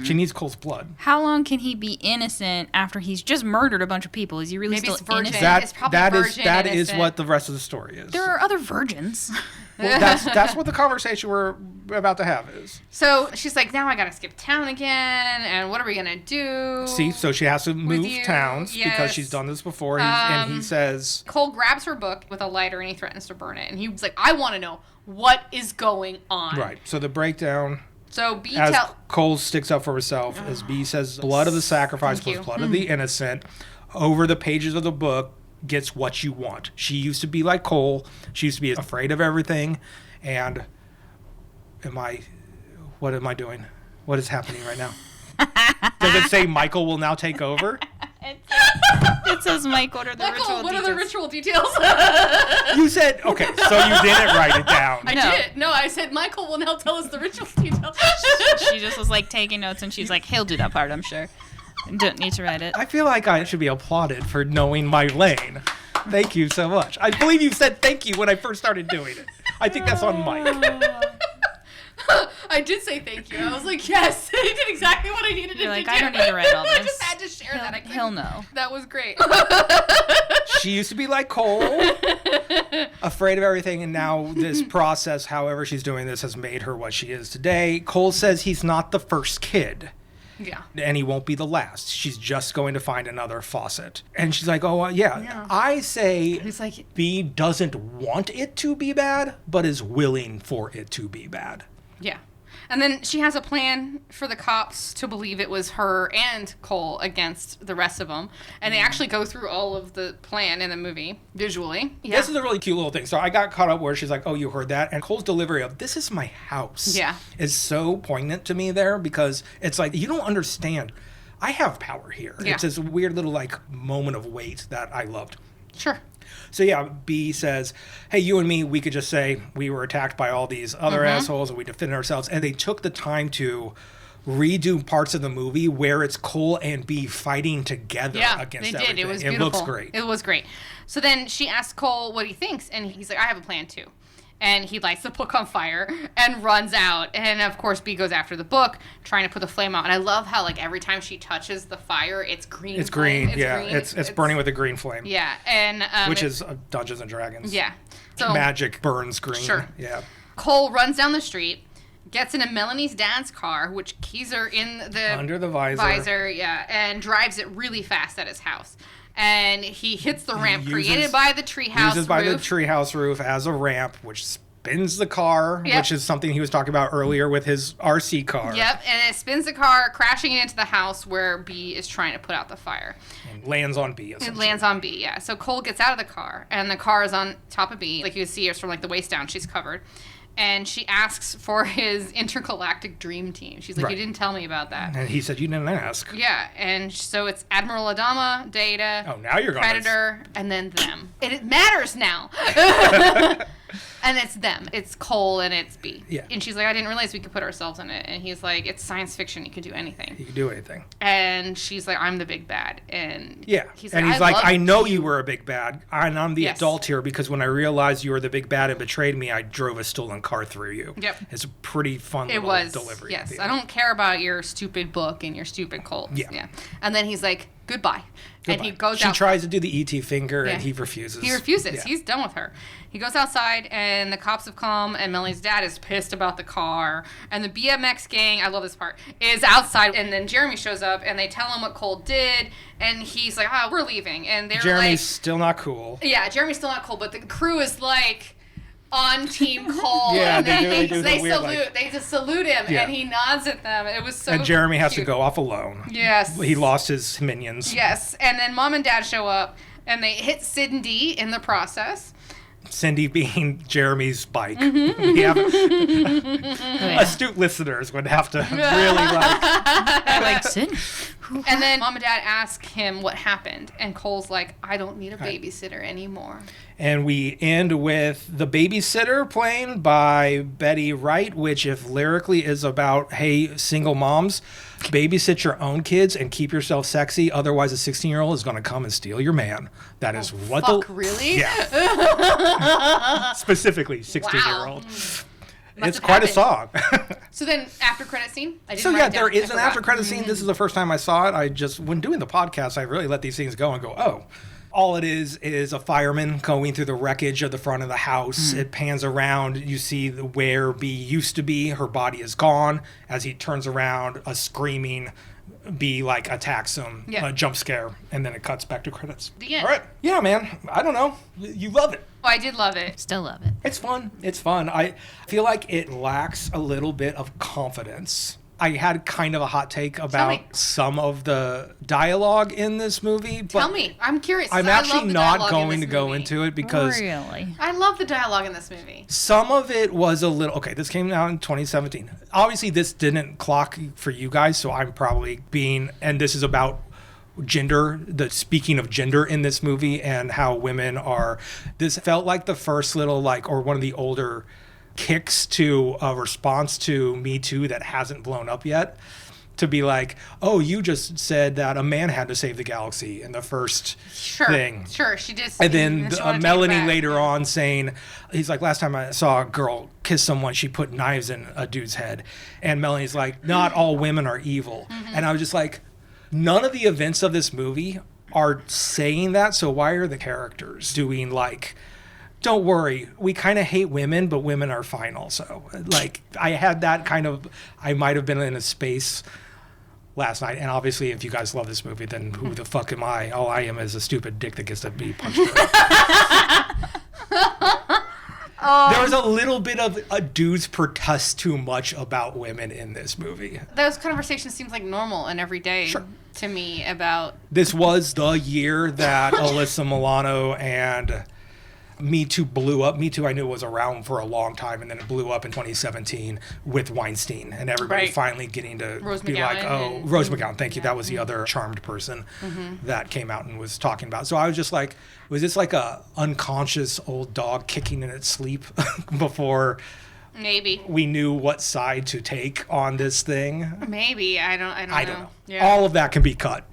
She needs Cole's blood. How long can he be innocent after he's just murdered a bunch of people? Is he really Maybe still it's virgin. innocent? It's probably that is innocent. what the rest of the story is. There are other virgins. Well, that's what the conversation we're about to have is. So she's like, now I gotta skip town again, and what are we gonna do? See, so she has to move towns because Yes. she's done this before. And he says... Cole grabs her book with a lighter and he threatens to burn it. And he's like, I want to know what is going on. Right. So the breakdown... So B as Cole sticks up for herself, as B says, blood of the sacrifice plus blood of the innocent, over the pages of the book, gets what you want. She used to be like Cole. She used to be afraid of everything. And what am I doing? What is happening right now? Does it say Michael will now take over? It says Mike, what are the ritual details? What are the ritual details? You said, okay, so you didn't write it down. I did. No, I said Michael will now tell us the ritual details. She just was like taking notes and she's like, he'll do that part, I'm sure. Don't need to write it. I feel like I should be applauded for knowing my lane. Thank you so much. I believe you said thank you when I first started doing it. I think that's on Mike. I did say thank you. I was like, yes, he did exactly what I needed You're to like, do. I don't need to write all this. I just had to share that. He'll know. That was great. She used to be like Cole, afraid of everything, and now this process, however she's doing this, has made her what she is today. Cole says he's not the first kid. Yeah. And he won't be the last. She's just going to find another faucet. And she's like, oh, yeah. I say B doesn't want it to be bad, but is willing for it to be bad. Yeah. And then she has a plan for the cops to believe it was her and Cole against the rest of them. And they actually go through all of the plan in the movie, visually. Yeah. This is a really cute little thing. So I got caught up where she's like, oh, you heard that? And Cole's delivery of, this is my house. Yeah. Is so poignant to me there because it's like, you don't understand. I have power here. Yeah. It's this weird little like moment of weight that I loved. Sure. So yeah, B says, hey, you and me, we could just say we were attacked by all these other assholes and we defended ourselves. And they took the time to redo parts of the movie where it's Cole and B fighting together against everything. It was beautiful. It looks great. It was great. So then she asks Cole what he thinks, and he's like, I have a plan too. And he lights the book on fire and runs out. And of course, B goes after the book, trying to put the flame out. And I love how like every time she touches the fire, it's green. It's green. It's burning with a green flame. Yeah, and which is Dungeons and Dragons. Yeah. So magic burns green. Sure. Yeah. Cole runs down the street, gets into Melanie's dad's car, which keys are in the under the visor. And drives it really fast at his house. And he hits the ramp created by the treehouse roof. Uses by the treehouse roof as a ramp, which spins the car, which is something he was talking about earlier with his RC car. Yep, and it spins the car, crashing into the house where B is trying to put out the fire. And lands on B, essentially. It lands on B, yeah. So Cole gets out of the car, and the car is on top of B. Like you can see, it's from like the waist down, she's covered. And she asks for his intergalactic dream team. She's like, you didn't tell me about that. And he said, you didn't ask. Yeah, and so it's Admiral Adama, Data, now you're going Predator, and then them. It matters now. And it's them. It's Cole and it's B. Yeah. And she's like, I didn't realize we could put ourselves in it. And he's like, it's science fiction. You can do anything. You can do anything. And she's like, I'm the big bad. And he's like, I know you were a big bad. And I'm the adult here because when I realized you were the big bad and betrayed me, I drove a stolen car through you. Yep. It's a pretty fun delivery. Yes. I don't care about your stupid book and your stupid cults. Yeah. And then he's like, goodbye. And he goes out. She tries to do the ET finger and he refuses. He refuses. Yeah. He's done with her. He goes outside and the cops have come and Melanie's dad is pissed about the car. And the BMX gang, I love this part, is outside. And then Jeremy shows up and they tell him what Cole did. And he's like, we're leaving. And they're Jeremy's still not cool. Yeah, Jeremy's still not cool. But the crew is like on Team Cole. Yeah, and they salute. They just salute him and he nods at them. It was so And Jeremy has cute. to go off alone. Yes. He lost his minions. Yes. And then Mom and Dad show up and they hit Cindy in the process. Cindy being Jeremy's bike. Astute listeners would have to really like Cindy. And then Mom and Dad ask him what happened. And Cole's like, I don't need a babysitter anymore. And we end with The Babysitter, playing by Betty Wright, which if lyrically is about, hey, single moms, babysit your own kids and keep yourself sexy. Otherwise, a 16-year-old is going to come and steal your man. That is what really? Yeah. Specifically, 16-year-old. Wow. It's quite a song. So then, after credit scene? There is an after credit scene. This is the first time I saw it. When doing the podcast, I really let these things go and go, oh. All it is a fireman going through the wreckage of the front of the house. It pans around. You see where B used to be. Her body is gone. As he turns around, a screaming B attacks him. A jump scare. And then it cuts back to credits. The end. All right. Yeah, man. I don't know. You love it. Oh, I did love it. Still love it. It's fun. It's fun. I feel like it lacks a little bit of confidence. I had kind of a hot take about some of the dialogue in this movie. But Tell me. I'm curious. I'm actually not going to go into it because I love the dialogue in this movie. Some of it was a little... Okay, this came out in 2017. Obviously, this didn't clock for you guys, so I'm probably being... And this is about gender, speaking of gender in this movie and how women are... This felt like the first little, or one of the older... kicks to a response to Me Too that hasn't blown up yet, to be like, oh, you just said that a man had to save the galaxy in the first thing. Sure, she did. And then Melanie later on saying, he's like, last time I saw a girl kiss someone, she put knives in a dude's head. And Melanie's like, not all women are evil. And I was just like, none of the events of this movie are saying that, so why are the characters doing don't worry, we kind of hate women, but women are fine also. I had that I might have been in a space last night. And obviously, if you guys love this movie, then who the fuck am I? All I am is a stupid dick that gets to be punched around. There was a little bit of dudes protest too much about women in this movie. Those conversations seems like normal and everyday to me about... This was the year that Alyssa Milano and... Me Too blew up. Me Too, I knew was around for a long time, and then it blew up in 2017 with Weinstein, and everybody finally getting to Rose McGowan, thank you. That was the other charmed person that came out and was talking about. So I was just like, was this like a unconscious old dog kicking in its sleep before maybe we knew what side to take on this thing? Maybe. I don't know. Yeah. All of that can be cut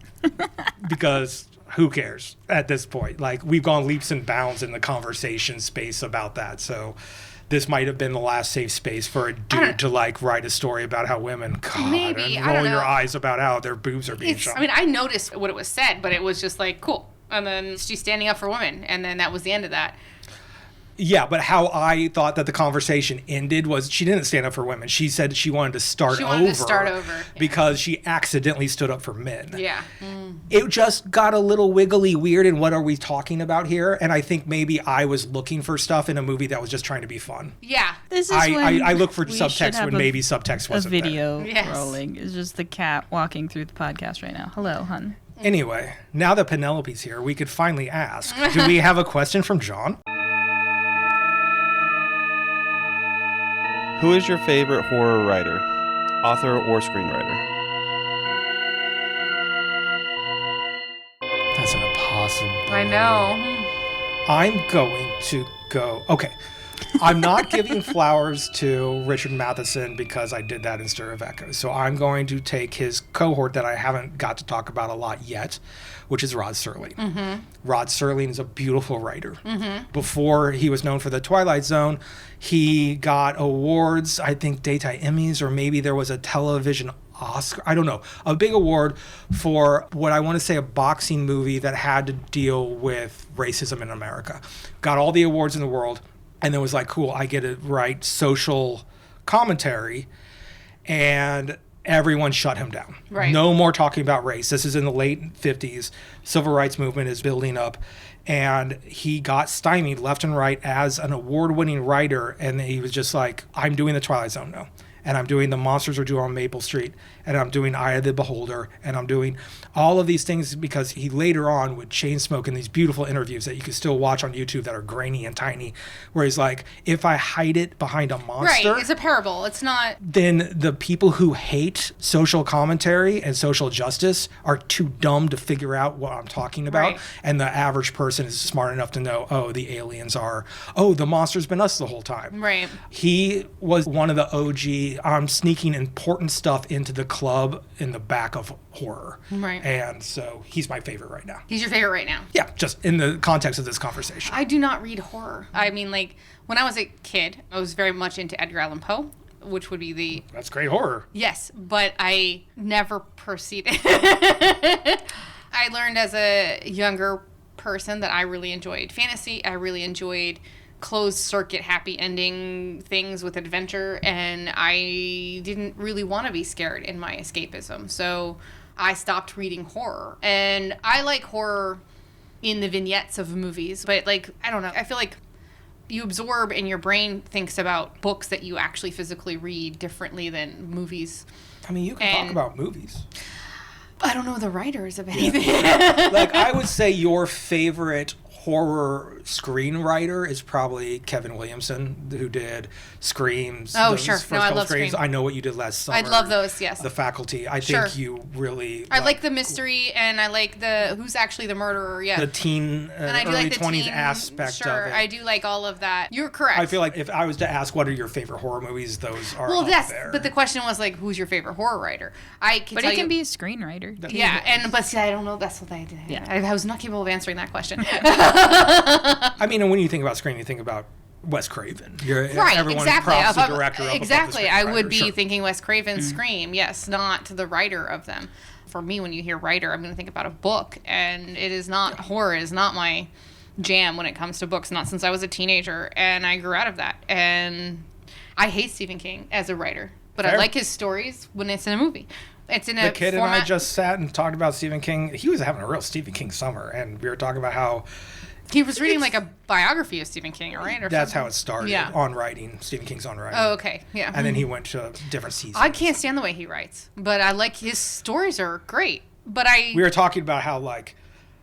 because... Who cares at this point? We've gone leaps and bounds in the conversation space about that. So this might have been the last safe space for a dude to write a story about how women, and roll your eyes about how their boobs are being shot. I mean, I noticed what it was said, but it was just cool. And then she's standing up for women. And then that was the end of that. Yeah, but how I thought that the conversation ended was she didn't stand up for women. She said she wanted to start over because she accidentally stood up for men. Yeah. It just got a little wiggly weird in what are we talking about here? And I think maybe I was looking for stuff in a movie that was just trying to be fun. Yeah. This is I look for subtext when maybe subtext wasn't there. A video rolling. It's just the cat walking through the podcast right now. Hello, hun. Anyway, now that Penelope's here, we could finally ask, do we have a question from John? Who is your favorite horror writer, author or screenwriter? That's an impossible. I know. I'm going to go. Okay. I'm not giving flowers to Richard Matheson because I did that in Stir of Echoes. So I'm going to take his cohort that I haven't got to talk about a lot yet, which is Rod Serling. Mm-hmm. Rod Serling is a beautiful writer. Mm-hmm. Before he was known for The Twilight Zone, he got awards, I think Daytime Emmys, or maybe there was a television Oscar, I don't know, a big award for what I want to say a boxing movie that had to deal with racism in America. Got all the awards in the world. And then was like, cool, I get to write social commentary. And everyone shut him down. Right. No more talking about race. This is in the late 50s. Civil rights movement is building up. And he got stymied left and right as an award-winning writer. And he was just like, I'm doing The Twilight Zone now. And I'm doing The Monsters Are Due on Maple Street. And I'm doing Eye of the Beholder. And I'm doing all of these things because he later on would chain smoke in these beautiful interviews that you can still watch on YouTube that are grainy and tiny, where he's like, if I hide it behind a monster. Right, it's a parable. It's not. Then the people who hate social commentary and social justice are too dumb to figure out what I'm talking about. Right. And the average person is smart enough to know, oh, the aliens are, oh, the monster's been us the whole time. Right. He was one of the OG, I'm sneaking important stuff into the club in the back of horror. Right. And so he's my favorite right now. He's your favorite right now? Yeah, just in the context of this conversation. I do not read horror. I mean, like, when I was a kid, I was very much into Edgar Allan Poe, which would be the... That's great horror. Yes, but I never proceeded. I learned as a younger person that I really enjoyed fantasy. I really enjoyed closed circuit happy ending things with adventure, and I didn't really want to be scared in my escapism. So I stopped reading horror. And I like horror in the vignettes of movies, but like, I don't know. I feel like you absorb and your brain thinks about books that you actually physically read differently than movies. I mean, you can talk about movies. I don't know the writers of anything. Yeah. Like, I would say your favorite horror screenwriter is probably Kevin Williamson, who did Screams. Oh, sure. No, I love Scream. I Know What You Did Last Summer. I love those, yes. The Faculty. I think you really... I like the mystery, and I like the who's actually the murderer, yeah. The teen, and I do early like the 20s teen, aspect of it. Sure, I do like all of that. You're correct. I feel like if I was to ask what are your favorite horror movies, those are up there. But the question was like, who's your favorite horror writer? But he can be a screenwriter. Yeah, but see, I don't know. That's what I did. Yeah. I was not capable of answering that question. I mean, and when you think about Scream, you think about Wes Craven. Right, exactly. Props the director up exactly. I would be sure. thinking Wes Craven, Scream, yes, not the writer of them. For me, when you hear writer, I'm going to think about a book, and it is not horror is not my jam when it comes to books. Not since I was a teenager, and I grew out of that. And I hate Stephen King as a writer, but I like his stories when it's in a movie. It's in a The kid and I just sat and talked about Stephen King. He was having a real Stephen King summer, and we were talking about how he was reading like a biography of Stephen King, right? Or that's something. how it started, on writing. Stephen King's on writing. Oh, okay, yeah. And then he went to different seasons. I can't stand the way he writes, but I like his stories are great. But we were talking about how, like,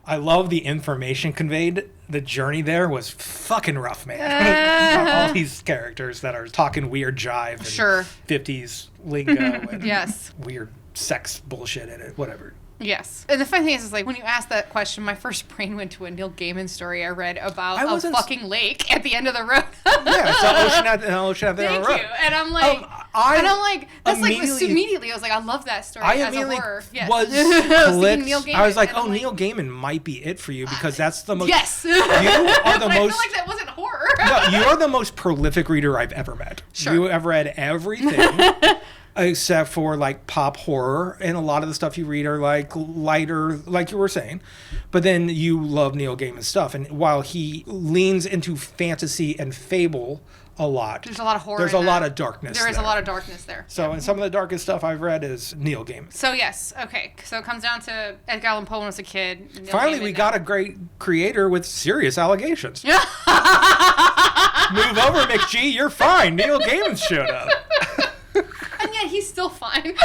I love the information conveyed. The journey there was fucking rough, man. All these characters that are talking weird jive and 50s lingo and weird sex bullshit in it, whatever. Yes. And the funny thing is like, when you asked that question, my first brain went to a Neil Gaiman story I read about a fucking lake at the end of the road. Yeah, it's an ocean at the end of the road. Thank you. And I'm like, that's immediately, I was like, I love that story as a horror. Yes. I was like, oh, Neil Gaiman might be it for you because that's the most... Yes. You are the most... I feel like that wasn't horror. No, you are the most prolific reader I've ever met. Sure. You have read everything. Except for like pop horror, and a lot of the stuff you read are like lighter, like you were saying. But then you love Neil Gaiman's stuff, and while he leans into fantasy and fable a lot, there's a lot of horror. There's a lot of darkness. There is a lot of darkness there. So, and some of the darkest stuff I've read is Neil Gaiman. So yes, okay. So it comes down to Edgar Allan Poe when I was a kid. Finally, we got a great creator with serious allegations. Move over, McG. You're fine. Neil Gaiman showed up. And yet he's still fine.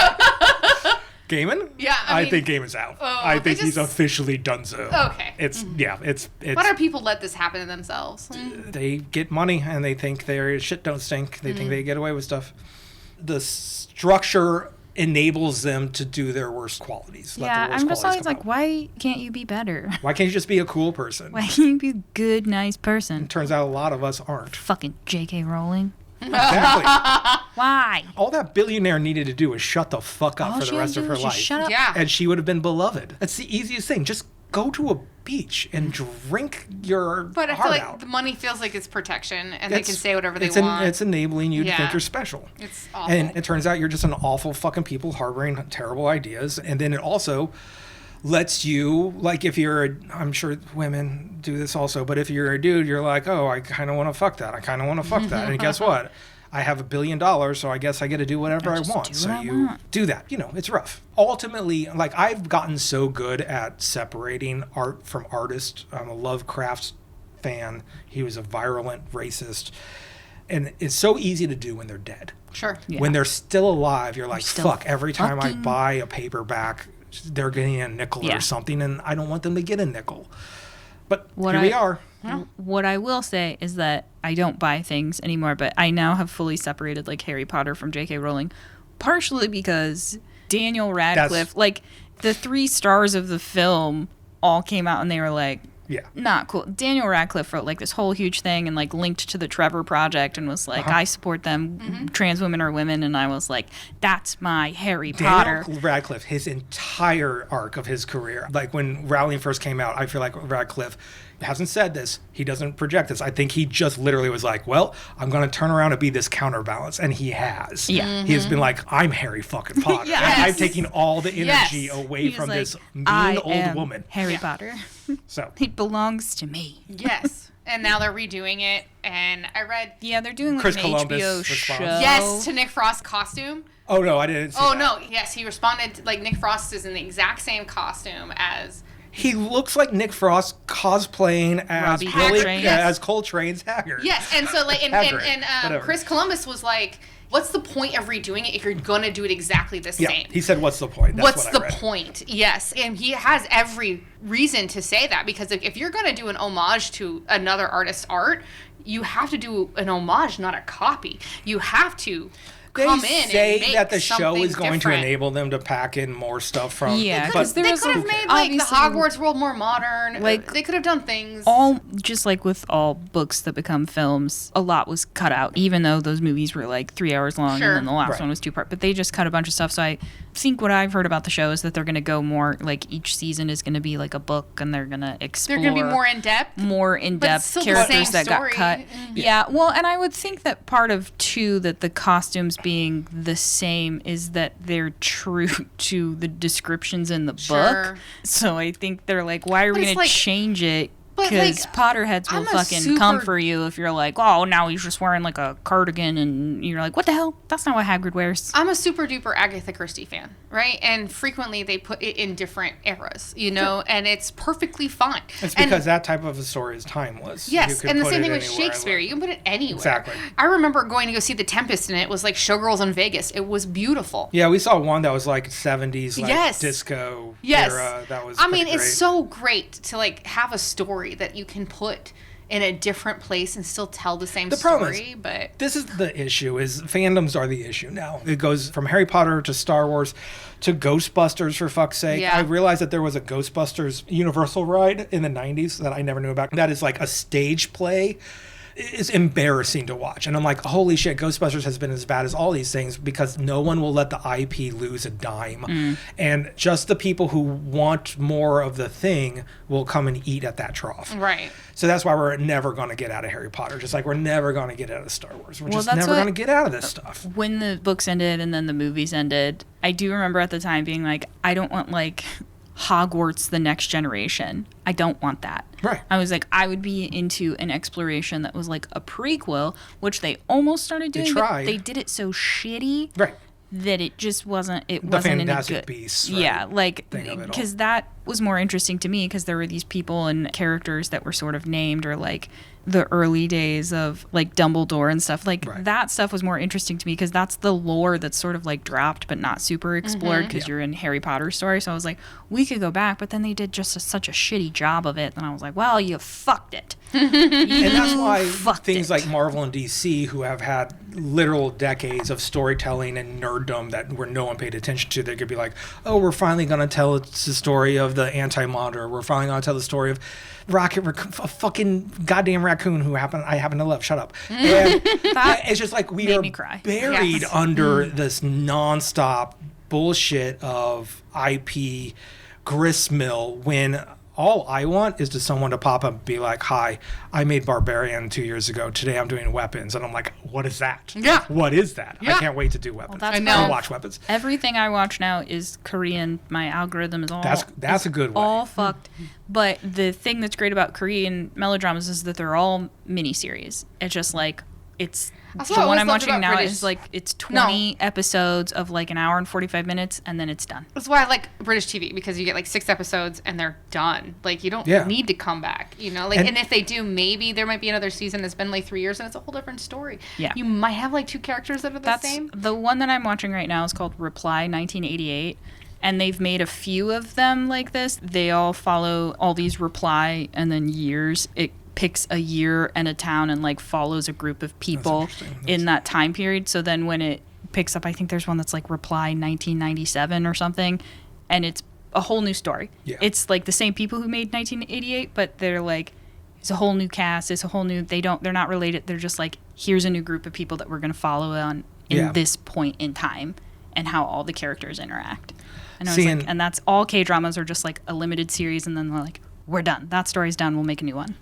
Gaiman? Yeah, I think Gaiman's out. Oh, I think he's officially done so. Okay. It's Why do people let this happen to themselves? They get money and they think their shit don't stink. They think they get away with stuff. The structure enables them to do their worst qualities. Yeah, I'm just always like, why can't you be better? Why can't you just be a cool person? Why can't you be a good, nice person? It turns out a lot of us aren't. Fucking J.K. Rowling. Exactly. Why? All that billionaire needed to do was shut the fuck up for the rest of her life. Shut up. Yeah. And she would have been beloved. That's the easiest thing. Just go to a beach and drink your But I feel heart like out. the money feels like it's protection, and they can say whatever they want. It's enabling you to think Yeah. you're special. It's awful. And it turns out you're just an awful fucking people harboring terrible ideas. And then it also lets you, like, if you're I'm sure women do this also, but if you're a dude, you're like, oh, I kind of want to fuck that. I kind of want to fuck that. And guess what? I have $1 billion, so I guess I get to do whatever I want. So you do that. It's rough. Ultimately, like, I've gotten so good at separating art from artist. I'm a Lovecraft fan. He was a virulent racist. And it's so easy to do when they're dead. Sure. Yeah. When they're still alive, you're like, still fuck, every time I fucking- buy a paperback, they're getting a nickel Yeah. or something, and I don't want them to get a nickel. But What here we are. What I will say is that I don't buy things anymore, but I now have fully separated like Harry Potter from J.K. Rowling, partially because Daniel Radcliffe, like the 3 stars of the film all came out and they were like, Yeah. not cool. Daniel Radcliffe wrote like this whole huge thing and like linked to the Trevor Project and was like, I support them, trans women are women, and I was like, that's my Harry Potter. Daniel Radcliffe, his entire arc of his career, like when Rowling first came out, I feel like Radcliffe hasn't said this. He doesn't project this. I think he just literally was like, well, I'm going to turn around and be this counterbalance. And he has. Yeah. He has been like, I'm Harry fucking Potter. Yes. I'm taking all the energy Yes. away He was from like, this mean I old am woman. Harry Yeah. Potter. So It belongs to me. Yes. And now they're redoing it, and I read Yeah, they're doing like Chris an Columbus HBO response. show. yes to Nick Frost's costume. Oh, no, I didn't see Oh that. no, yes, he responded like Nick Frost is in the exact same costume as He looks like Nick Frost cosplaying as Robbie Coltrane. Yes. as Coltrane's Haggard. yes, and so like Hagrid, whatever. Chris Columbus was like, what's the point of redoing it if you're gonna do it exactly the Yeah, same? he said, what's the point? That's What's what the I read. point? Yes, and he has every reason to say that, because if you're going to do an homage to another artist's art, you have to do an homage, not a copy. You have to come in and say make that the show something is going different. to enable them to pack in more stuff from. Yeah, but 'cause there They was could have a- made like the obviously- Hogwarts world more modern. Like, They could have done things. all just like with all books that become films, a lot was cut out, even though those movies were like 3 hours long Sure. and then the last Right. one was 2 part. But they just cut a bunch of stuff. So I think what I've heard about the show is that they're going to go more like each season is going to be like a book, and they're going to explore. They're going to be more in depth. more in-depth still the characters same that got story. cut. Yeah, well, and I would think that part of too that the costumes being the same is that they're true to the descriptions in the Sure. book. So I think they're like, why are we But going it's to like- change it? but, Because like, Potterheads will I'm a fucking come super- for you if you're like, oh, now he's just wearing like a cardigan, and you're like, what the hell? That's not what Hagrid wears. I'm a super duper Agatha Christie fan, right? And frequently they put it in different eras, you know, and it's perfectly fine. It's And- because that type of a story is timeless. You Yes, could and the put same it thing with anywhere. Shakespeare. You can put it anywhere. Exactly. I remember going to go see The Tempest, and it was like Showgirls in Vegas. It was beautiful. Yeah, we saw one that was like 70s, like Yes. disco Yes. era. That was I mean, pretty it's great. so great to like have a story that you can put in a different place and still tell the same problem story, but This is the issue, is fandoms are the issue now. It goes from Harry Potter to Star Wars to Ghostbusters, for fuck's sake. Yeah. I realized that there was a Ghostbusters Universal ride in the 90s that I never knew about. That is like a stage play. It's embarrassing to watch. And I'm like, holy shit, Ghostbusters has been as bad as all these things because no one will let the IP lose a dime. And just the people who want more of the thing will come and eat at that trough. right. So that's why we're never going to get out of Harry Potter, just like we're never going to get out of Star Wars. We're Well, just that's never what- going to get out of this stuff. When the books ended and then the movies ended, I do remember at the time being like, I don't want like Hogwarts the next generation. I don't want that. Right. I was like, I would be into an exploration that was like a prequel, which they almost started doing, but tried. they did it so shitty Right. that it just wasn't. It The wasn't in a Fantastic good. Beasts, right, Yeah, like thing of it all. because that was more interesting to me because there were these people and characters that were sort of named or like the early days of like Dumbledore and stuff, like that stuff was more interesting to me because that's the lore that's sort of like dropped but not super explored because you're in Harry Potter story. So I was like, we could go back, but then they did just such a shitty job of it. And I was like, well, you fucked it. And that's why things like Marvel and DC, who have had literal decades of storytelling and nerddom that where no one paid attention to, they could be like, oh, we're finally going to tell the story of the Anti-Monitor. We're finally going to tell the story of a fucking goddamn raccoon who I happen to love. Shut up. And it's just like we are buried under this nonstop bullshit of IP gristmill when all I want is someone to pop up and be like, hi, I made Barbarian 2 years ago. Today I'm doing weapons. And I'm like, what is that? Yeah. What is that? Yeah. I can't wait to do weapons. Well, I watch weapons. Everything I watch now is Korean. My algorithm is all... That's a good one. All fucked. But the thing that's great about Korean melodramas is that they're all miniseries. It's just like, it's... That's the one I'm watching now British. is like, it's 20 episodes of like an hour and 45 minutes, and then it's done. That's why I like British TV, because you get like 6 episodes and they're done. Like, you don't need to come back, you know? Like, and if they do, maybe there might be another season. It's been like 3 years and it's a whole different story. Yeah. You might have like 2 characters that are the same. The one that I'm watching right now is called Reply 1988. And they've made a few of them like this. They all follow all these reply and then years. It picks a year and a town and like follows a group of people in that time period. So then when it picks up, I think there's one that's like Reply 1997 or something, and it's a whole new story. Yeah. It's like the same people who made 1988, but they're like, it's a whole new cast. It's a whole new. They're not related. They're just like, here's a new group of people that we're going to follow on in this point in time, and how all the characters interact. And that's all K-dramas are just like a limited series, and then they're like, we're done. That story's done. We'll make a new one.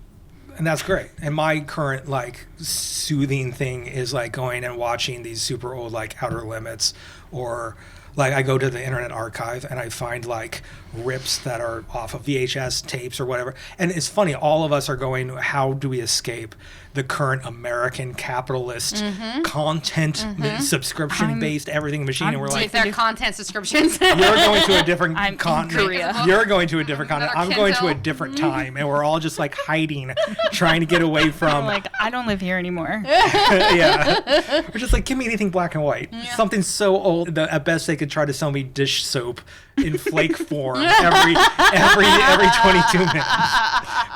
And that's great. And my current like soothing thing is like going and watching these super old like Outer Limits, or like I go to the Internet Archive and I find like rips that are off of VHS tapes or whatever. And it's funny, all of us are going, how do we escape the current American capitalist content subscription-based everything machine? And we're like, their content subscriptions. You're going to a different continent. Korea. You're going to a different continent. I'm going to a different time. And we're all just like hiding, trying to get away from. Like, I don't live here anymore. Yeah. We're just like, give me anything black and white. Yeah. Something so old that at best they could try to sell me dish soap in flake form every 22 minutes.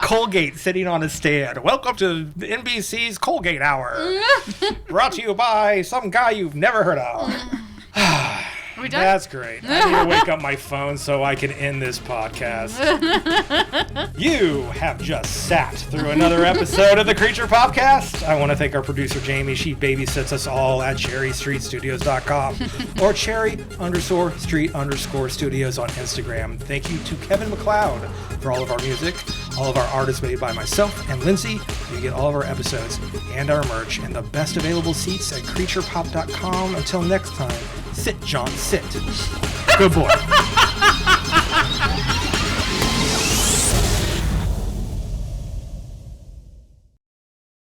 Colgate sitting on a stand. Welcome to NBC's Colgate Hour. Brought to you by some guy you've never heard of. Are we done? That's great. I need to wake up my phone so I can end this podcast. You have just sat through another episode of the Creature Popcast. I want to thank our producer, Jamie. She babysits us all at cherrystreetstudios.com or cherry_street_studios on Instagram. Thank you to Kevin MacLeod for all of our music. All of our art is made by myself and Lindsay. You get all of our episodes and our merch and the best available seats at creaturepop.com. Until next time, sit, John, sit. Good boy.